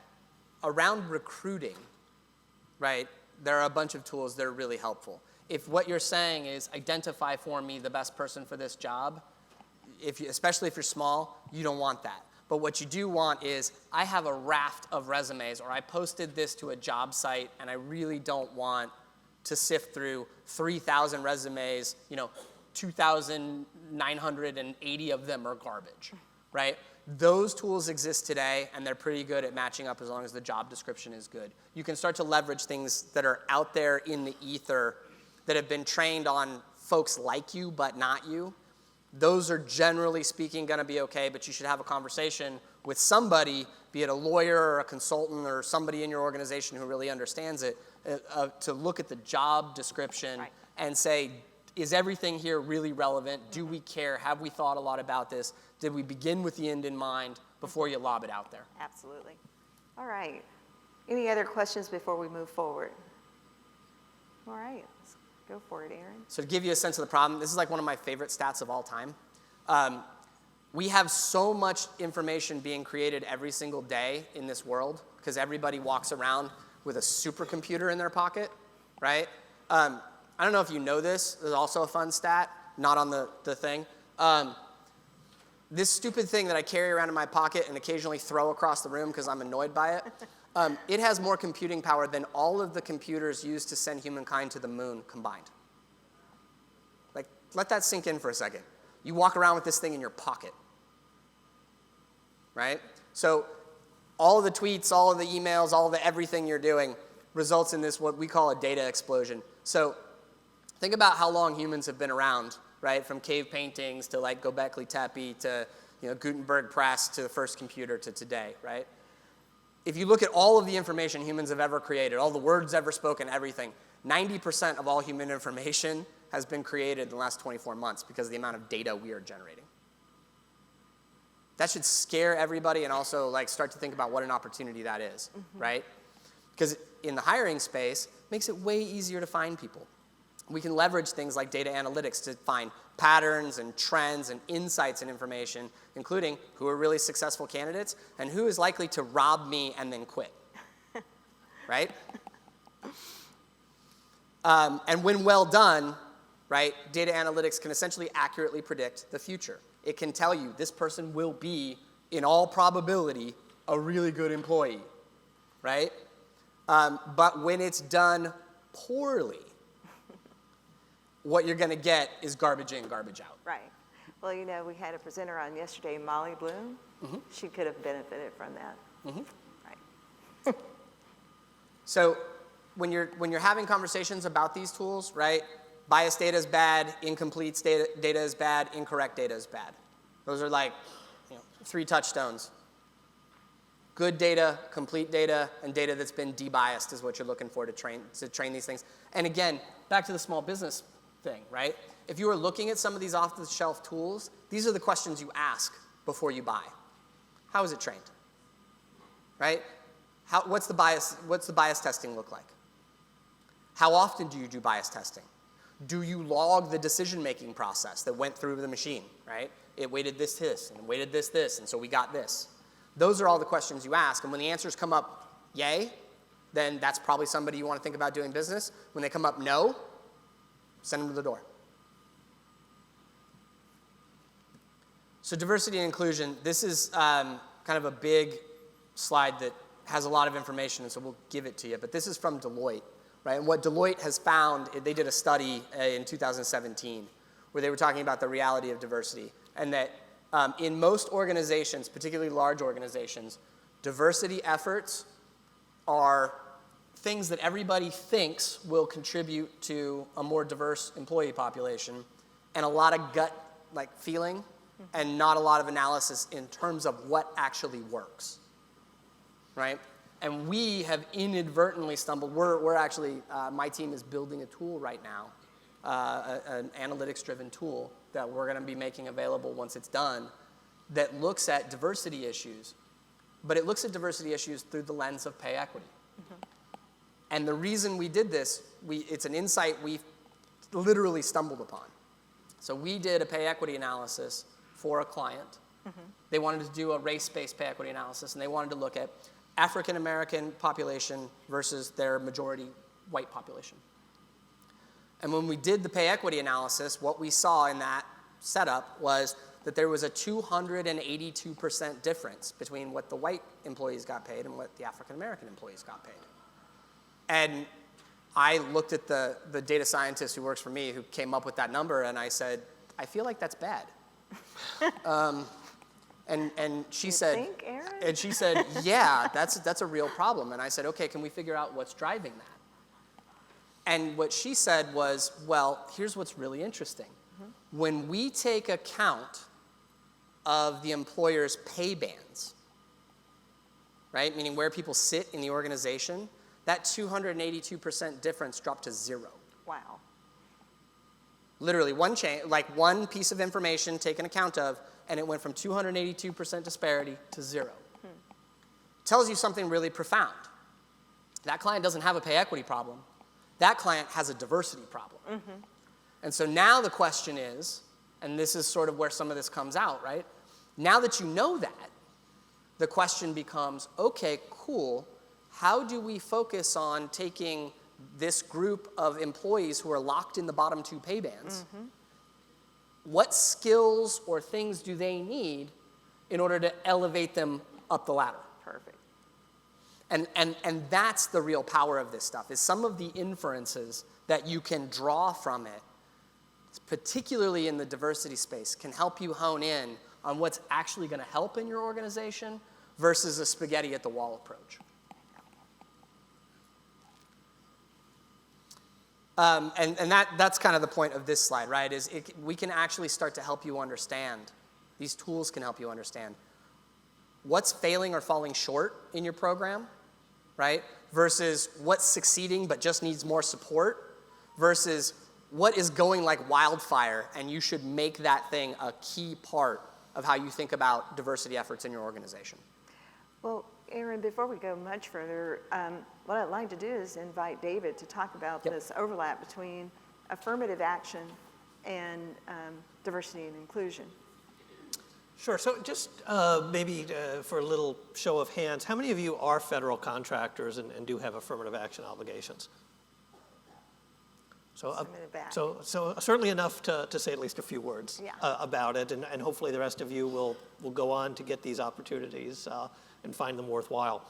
around recruiting, right, there are a bunch of tools that are really helpful. If what you're saying is identify for me the best person for this job, especially if you're small, you don't want that. But what you do want is, I have a raft of resumes, or I posted this to a job site, and I really don't want to sift through 3,000 resumes, 2,980 of them are garbage, right? Those tools exist today, and they're pretty good at matching up as long as the job description is good. You can start to leverage things that are out there in the ether that have been trained on folks like you but not you. Those are generally speaking going to be okay, but you should have a conversation with somebody, be it a lawyer or a consultant or somebody in your organization who really understands it, to look at the job description and say, is everything here really relevant? Do we care? Have we thought a lot about this? Did we begin with the end in mind before you lob it out there? Absolutely. All right. Any other questions before we move forward? All right, let's go for it, Aaron. So to give you a sense of the problem, this is like one of my favorite stats of all time. We have so much information being created every single day in this world because everybody walks around with a supercomputer in their pocket, right? I don't know if you know this. There's also a fun stat, not on the thing. This stupid thing that I carry around in my pocket and occasionally throw across the room because I'm annoyed by it, it has more computing power than all of the computers used to send humankind to the moon combined. Like, let that sink in for a second. You walk around with this thing in your pocket, right? So all of the tweets, all of the emails, all of the everything you're doing results in this, what we call a data explosion. So think about how long humans have been around, right? From cave paintings to like Göbekli Tepe to Gutenberg press to the first computer to today, right? If you look at all of the information humans have ever created, all the words ever spoken, everything, 90% of all human information has been created in the last 24 months because of the amount of data we are generating. That should scare everybody and also like start to think about what an opportunity that is, right? Because in the hiring space, it makes it way easier to find people. We can leverage things like data analytics to find patterns and trends and insights and information, including who are really successful candidates and who is likely to rob me and then quit, right? And when well done, right, data analytics can essentially accurately predict the future. It can tell you this person will be, in all probability, a really good employee, right? But when it's done poorly, what you're going to get is garbage in, garbage out. Right. Well, we had a presenter on yesterday, Molly Bloom. She could have benefited from that. Right. So when you're having conversations about these tools, right, biased data is bad, incomplete data is bad, incorrect data is bad. Those are like 3 touchstones. Good data, complete data, and data that's been debiased is what you're looking for to train these things. And again, back to the small business thing, right? If you are looking at some of these off-the-shelf tools, these are the questions you ask before you buy. How is it trained? Right? What's the bias testing look like? How often do you do bias testing? Do you log the decision-making process that went through the machine, right? It weighted this, and it weighted this, and so we got this. Those are all the questions you ask, and when the answers come up yay, then that's probably somebody you want to think about doing business. When they come up no, send them to the door. So diversity and inclusion, this is kind of a big slide that has a lot of information, and so we'll give it to you. But this is from Deloitte, right? And what Deloitte has found, they did a study in 2017 where they were talking about the reality of diversity, and that in most organizations, particularly large organizations, diversity efforts are things that everybody thinks will contribute to a more diverse employee population, and a lot of gut feeling and not a lot of analysis in terms of what actually works, right? And we have inadvertently stumbled. We're actually, my team is building a tool right now, an analytics-driven tool that we're going to be making available once it's done that looks at diversity issues, but it looks at diversity issues through the lens of pay equity. And the reason we did this, it's an insight we literally stumbled upon. So we did a pay equity analysis for a client. They wanted to do a race-based pay equity analysis, and they wanted to look at African American population versus their majority white population. And when we did the pay equity analysis, what we saw in that setup was that there was a 282% difference between what the white employees got paid and what the African American employees got paid. And I looked at the data scientist who works for me who came up with that number, and I said, I feel like that's bad. And she said, think, Aaron? And she said, yeah, that's a real problem. And I said, okay, can we figure out what's driving that? And what she said was, well, here's what's really interesting. When we take account of the employer's pay bands, right, meaning where people sit in the organization, that 282% difference dropped to 0. Wow. Literally one one piece of information taken account of, and it went from 282% disparity to 0. Tells you something really profound. That client doesn't have a pay equity problem. That client has a diversity problem. And so now the question is, and this is sort of where some of this comes out, right? Now that you know that, the question becomes, okay, cool, how do we focus on taking this group of employees who are locked in the bottom 2 pay bands? What skills or things do they need in order to elevate them up the ladder? Perfect. And that's the real power of this stuff, is some of the inferences that you can draw from it, particularly in the diversity space, can help you hone in on what's actually going to help in your organization versus a spaghetti at the wall approach. And that's kind of the point of this slide, right, is we can actually start to help you understand, these tools can help you understand what's failing or falling short in your program, right, versus what's succeeding but just needs more support, versus what is going like wildfire and you should make that thing a key part of how you think about diversity efforts in your organization. Well, Aaron, before we go much further, what I'd like to do is invite David to talk about this overlap between affirmative action and diversity and inclusion. Sure. So just maybe for a little show of hands, how many of you are federal contractors and do have affirmative action obligations? So, so certainly enough to say at least a few words about it, and hopefully the rest of you will go on to get these opportunities and find them worthwhile.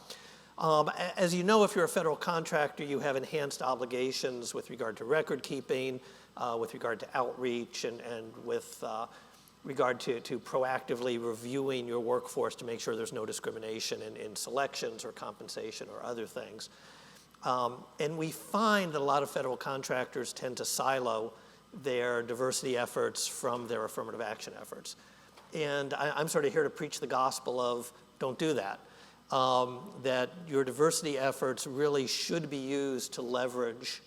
As you know, if you're a federal contractor, you have enhanced obligations with regard to record keeping, with regard to outreach, and with regard to proactively reviewing your workforce to make sure there's no discrimination in selections or compensation or other things. And we find that a lot of federal contractors tend to silo their diversity efforts from their affirmative action efforts. And I'm sort of here to preach the gospel of don't do that. That your diversity efforts really should be used to leverage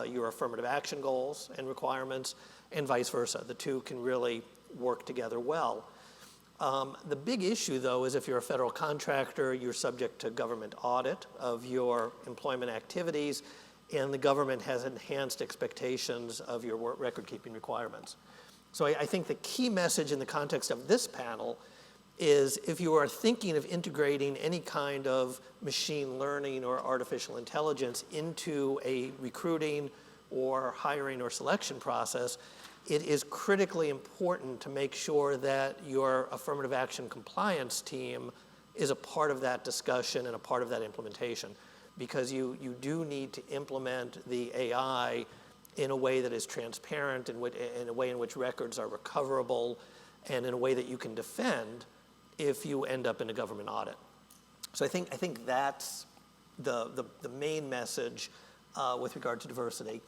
your affirmative action goals and requirements, and vice versa. The two can really work together well. The big issue, though, is if you're a federal contractor, you're subject to government audit of your employment activities, and the government has enhanced expectations of your record-keeping requirements. So I think the key message in the context of this panel is if you are thinking of integrating any kind of machine learning or artificial intelligence into a recruiting or hiring or selection process, it is critically important to make sure that your affirmative action compliance team is a part of that discussion and a part of that implementation, because you do need to implement the AI in a way that is transparent, in a way in which records are recoverable, and in a way that you can defend if you end up in a government audit. So I think that's the main message with regard to diversity.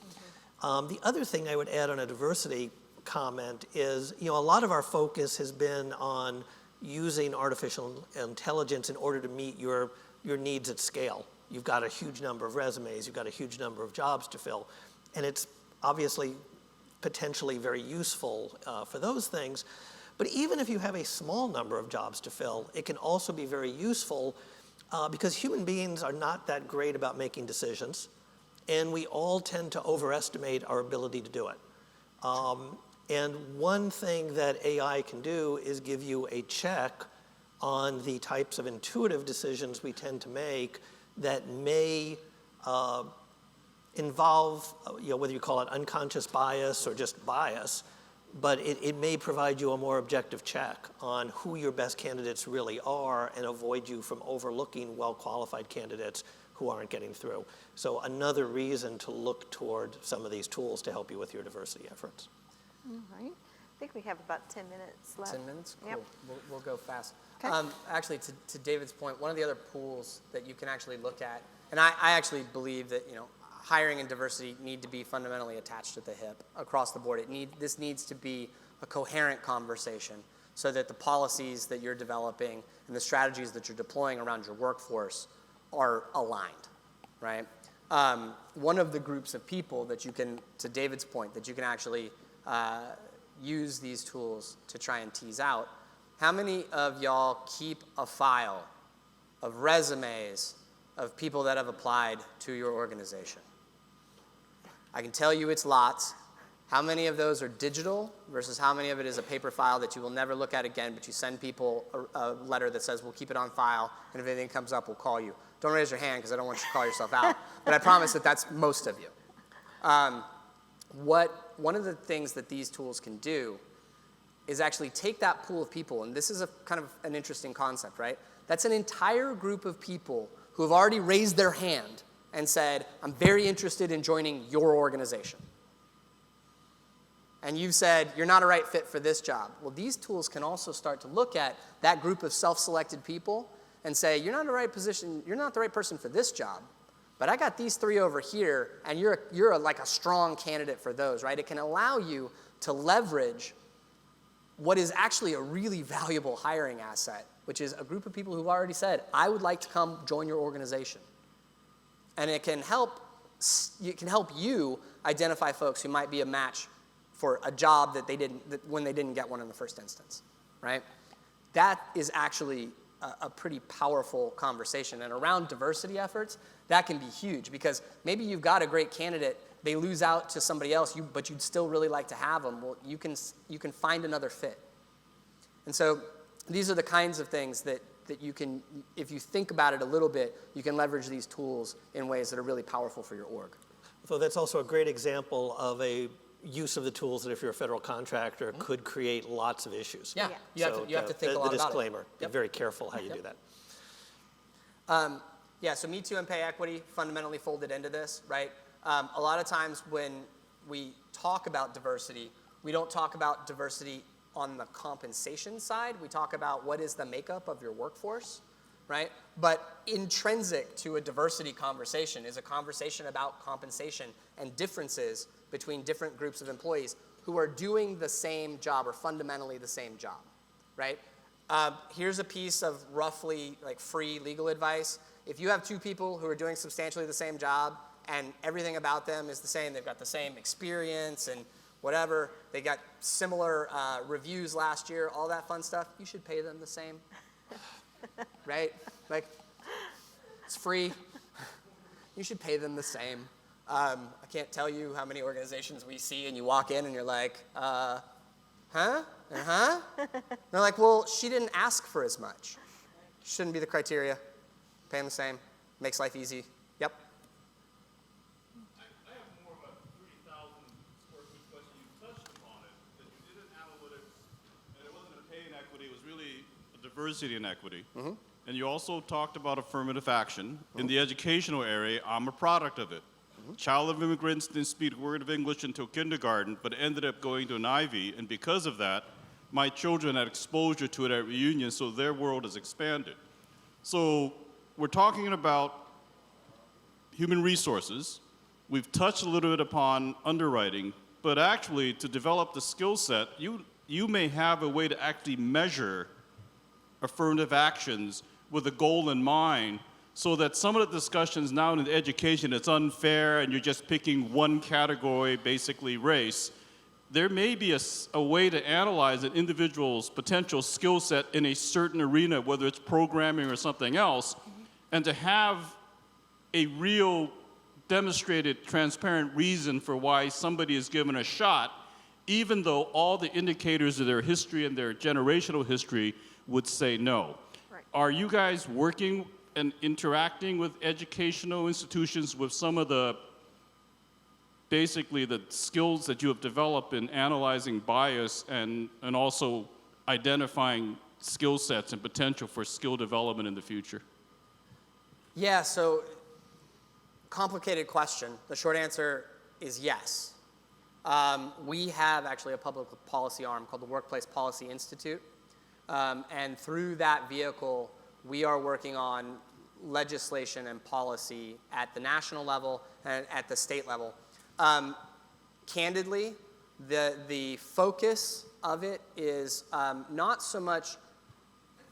The other thing I would add on a diversity comment is, a lot of our focus has been on using artificial intelligence in order to meet your needs at scale. You've got a huge number of resumes, you've got a huge number of jobs to fill, and it's obviously potentially very useful for those things. But even if you have a small number of jobs to fill, it can also be very useful because human beings are not that great about making decisions, and we all tend to overestimate our ability to do it. And one thing that AI can do is give you a check on the types of intuitive decisions we tend to make that may involve, whether you call it unconscious bias or just bias, but it may provide you a more objective check on who your best candidates really are and avoid you from overlooking well-qualified candidates who aren't getting through. So another reason to look toward some of these tools to help you with your diversity efforts. All right. I think we have about 10 minutes left. 10 minutes? Cool. Yep. We'll go fast. Okay. Actually, to David's point, one of the other pools that you can actually look at, and I actually believe that hiring and diversity need to be fundamentally attached at the hip across the board. This needs to be a coherent conversation so that the policies that you're developing and the strategies that you're deploying around your workforce are aligned, right? One of the groups of people that you can, to David's point, that you can actually use these tools to try and tease out. How many of y'all keep a file of resumes of people that have applied to your organization? I can tell you it's lots. How many of those are digital versus how many of it is a paper file that you will never look at again, but you send people a letter that says, we'll keep it on file, and if anything comes up, we'll call you. Don't raise your hand because I don't want you to call yourself out, but I promise that that's most of you. One of the things that these tools can do is actually take that pool of people, and this is a kind of an interesting concept, right? That's an entire group of people who have already raised their hand and said, I'm very interested in joining your organization. And you've said, you're not a right fit for this job. Well, these tools can also start to look at that group of self-selected people and say, you're not the right position, you're not the right person for this job, but I got these 3 over here, and you're like a strong candidate for those, right? It can allow you to leverage what is actually a really valuable hiring asset, which is a group of people who've already said, I would like to come join your organization. And it can help you identify folks who might be a match for a job when they didn't get one in the first instance, right? That is actually a pretty powerful conversation. And around diversity efforts, that can be huge because maybe you've got a great candidate, they lose out to somebody else, but you'd still really like to have them. Well, you can find another fit. And so these are the kinds of things that you can, if you think about it a little bit, you can leverage these tools in ways that are really powerful for your org. So that's also a great example of a use of the tools that if you're a federal contractor could create lots of issues. Yeah, Yeah. you have to think a lot the about disclaimer, it. be very careful how you do that. Yeah, so Me Too and pay equity fundamentally folded into this, right? A lot of times when we talk about diversity, we don't talk about diversity on the compensation side. We talk about what is the makeup of your workforce, right? But intrinsic to a diversity conversation is a conversation about compensation and differences between different groups of employees who are doing the same job or fundamentally the same job, right? Here's a piece of roughly like free legal advice. If you have 2 people who are doing substantially the same job and everything about them is the same, they've got the same experience and whatever, they got similar reviews last year, all that fun stuff, you should pay them the same, right? Like, it's free. You should pay them the same. I can't tell you how many organizations we see and you walk in and you're like, huh? Uh-huh? They're like, well, she didn't ask for as much. Shouldn't be the criteria. Pay them the same. Makes life easy. Yep. I have more of a 30,000 square foot question. You touched upon it, that you did an analytics, and it wasn't a pay inequity, it was really a diversity inequity. Mm-hmm. And you also talked about affirmative action. Mm-hmm. In the educational area, I'm a product of it. Mm-hmm. Child of immigrants didn't speak a word of English until kindergarten, but ended up going to an Ivy, and because of that, my children had exposure to it at reunion, so their world has expanded. So we're talking about human resources. We've touched a little bit upon underwriting, but actually to develop the skill set, you may have a way to actually measure affirmative actions with a goal in mind so that some of the discussions now in education, it's unfair and you're just picking one category, basically race. There may be a way to analyze an individual's potential skill set in a certain arena, whether it's programming or something else, and to have a real demonstrated, transparent reason for why somebody is given a shot, even though all the indicators of their history and their generational history would say no. Right. Are you guys working and interacting with educational institutions with some of the, basically the skills that you have developed in analyzing bias and also identifying skill sets and potential for skill development in the future? Yeah, so complicated question. The short answer is yes. We have actually a public policy arm called the Workplace Policy Institute. And through that vehicle, we are working on legislation and policy at the national level and at the state level. Candidly, the focus of it is not so much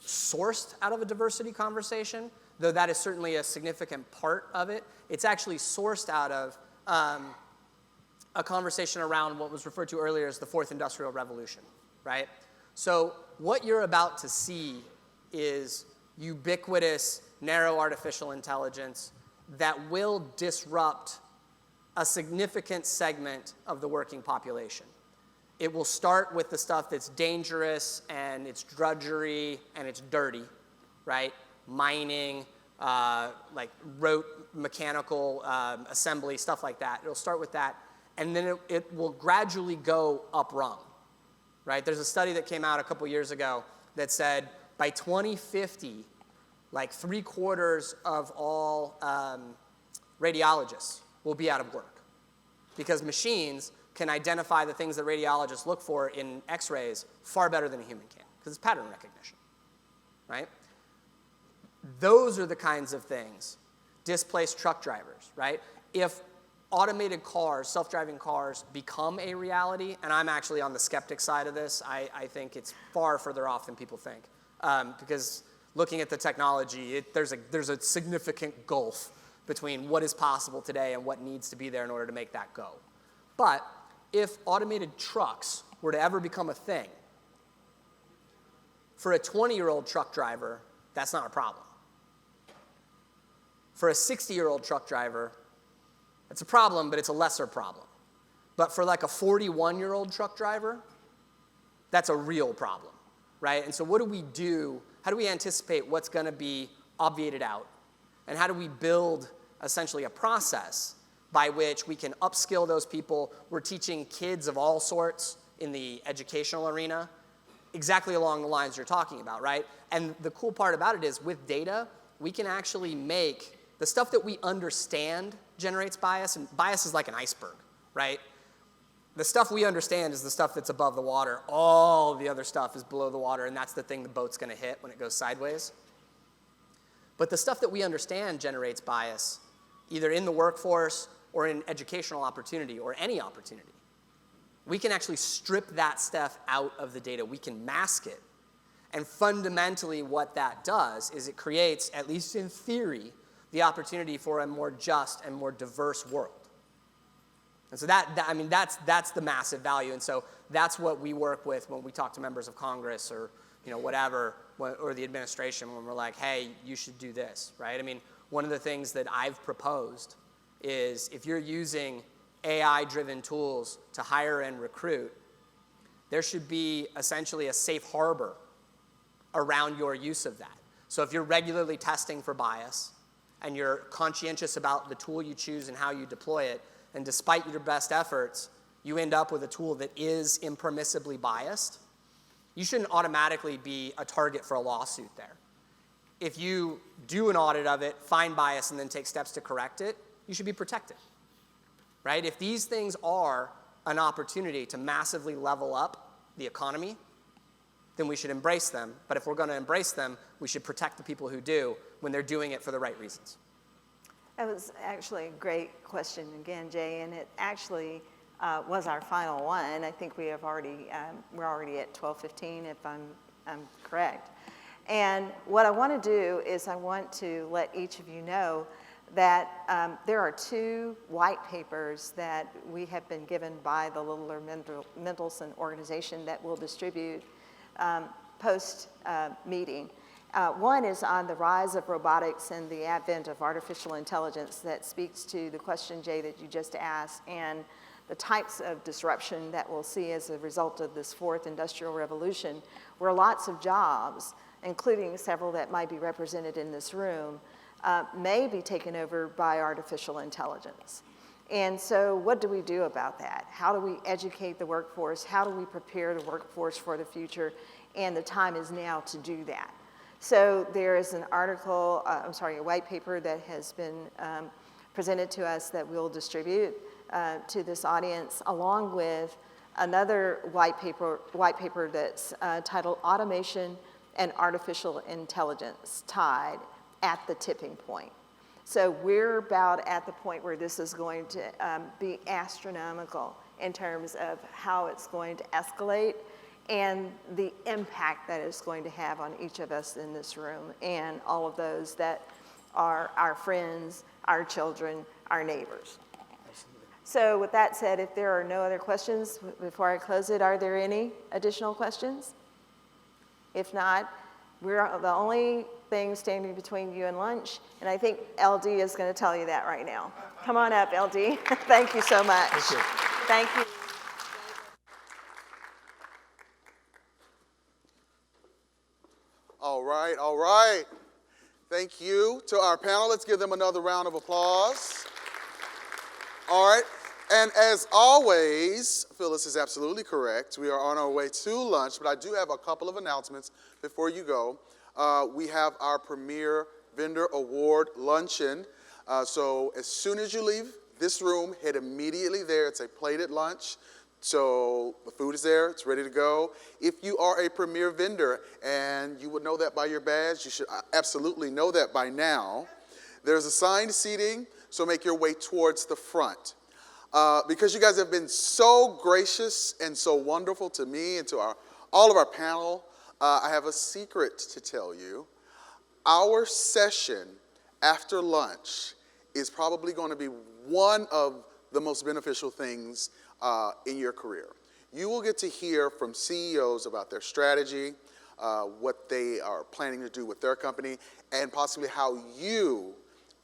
sourced out of a diversity conversation, though that is certainly a significant part of it. It's actually sourced out of a conversation around what was referred to earlier as the fourth industrial revolution, right? So what you're about to see is ubiquitous, narrow artificial intelligence that will disrupt a significant segment of the working population. It will start with the stuff that's dangerous and it's drudgery and it's dirty, right? Mining, like rote mechanical assembly, stuff like that. It'll start with that, and then it will gradually go up rung, right? There's a study that came out a couple years ago that said by 2050, like 3/4 of all radiologists will be out of work because machines can identify the things that radiologists look for in x-rays far better than a human can because it's pattern recognition, right? Those are the kinds of things. Displaced truck drivers, right? If automated cars, self-driving cars become a reality, and I'm actually on the skeptic side of this, I think it's far further off than people think. Because looking at the technology, there's a significant gulf between what is possible today and what needs to be there in order to make that go. But if automated trucks were to ever become a thing, for a 20-year-old truck driver, that's not a problem. For a 60-year-old truck driver, it's a problem, but it's a lesser problem. But for like a 41-year-old truck driver, that's a real problem, right? And so what do we do? How do we anticipate what's going to be obviated out? And how do we build essentially a process by which we can upskill those people? We're teaching kids of all sorts in the educational arena, exactly along the lines you're talking about, right? And the cool part about it is with data, we can actually make the stuff that we understand generates bias, and bias is like an iceberg, right? The stuff we understand is the stuff that's above the water. All the other stuff is below the water, and that's the thing the boat's going to hit when it goes sideways. But the stuff that we understand generates bias, either in the workforce or in educational opportunity or any opportunity. We can actually strip that stuff out of the data. We can mask it. And fundamentally what that does is it creates, at least in theory, the opportunity for a more just and more diverse world. And so that's the massive value. And so that's what we work with when we talk to members of Congress or whatever, or the administration, when we're like, hey, you should do this, right? I mean, one of the things that I've proposed is if you're using AI-driven tools to hire and recruit, there should be essentially a safe harbor around your use of that. So if you're regularly testing for bias and you're conscientious about the tool you choose and how you deploy it, and despite your best efforts, you end up with a tool that is impermissibly biased, you shouldn't automatically be a target for a lawsuit there. If you do an audit of it, find bias, and then take steps to correct it, you should be protected, right? If these things are an opportunity to massively level up the economy, then we should embrace them. But if we're going to embrace them, we should protect the people who do when they're doing it for the right reasons. That was actually a great question again, Jay, and it actually was our final one. I think we're already at 12:15, if I'm correct. And what I want to do is I want to let each of you know that there are 2 white papers that we have been given by the Littler Mendelsohn organization that we'll distribute post-meeting. One is on the rise of robotics and the advent of artificial intelligence that speaks to the question, Jay, that you just asked, and the types of disruption that we'll see as a result of this 4th industrial revolution, where lots of jobs, including several that might be represented in this room, may be taken over by artificial intelligence. And so what do we do about that? How do we educate the workforce? How do we prepare the workforce for the future? And the time is now to do that. So there is an article, a white paper that has been presented to us that we'll distribute to this audience, along with another white paper that's titled Automation and Artificial Intelligence Tied at the Tipping Point. So we're about at the point where this is going to be astronomical in terms of how it's going to escalate and the impact that it's going to have on each of us in this room and all of those that are our friends, our children, our neighbors. So with that said, if there are no other questions, before I close it, are there any additional questions? If not, we're the only thing standing between you and lunch, and I think LD is going to tell you that right now. Come on up, LD. Thank you so much. Thank you. Thank you. All right, all right. Thank you to our panel. Let's give them another round of applause. All right, and as always, Phyllis is absolutely correct. We are on our way to lunch, but I do have a couple of announcements before you go. We have our Premier Vendor Award Luncheon. So as soon as you leave this room, head immediately there. It's a plated lunch. So the food is there, it's ready to go. If you are a Premier vendor, and you would know that by your badge, you should absolutely know that by now. There's assigned seating, so make your way towards the front. Because you guys have been so gracious and so wonderful to me and to all of our panel, I have a secret to tell you. Our session after lunch is probably going to be one of the most beneficial things in your career. You will get to hear from CEOs about their strategy, what they are planning to do with their company, and possibly how you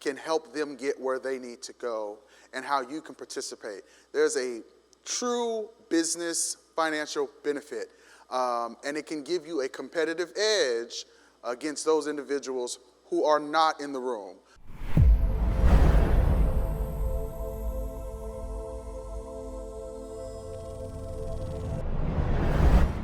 can help them get where they need to go and how you can participate. There's a true business financial benefit, and it can give you a competitive edge against those individuals who are not in the room.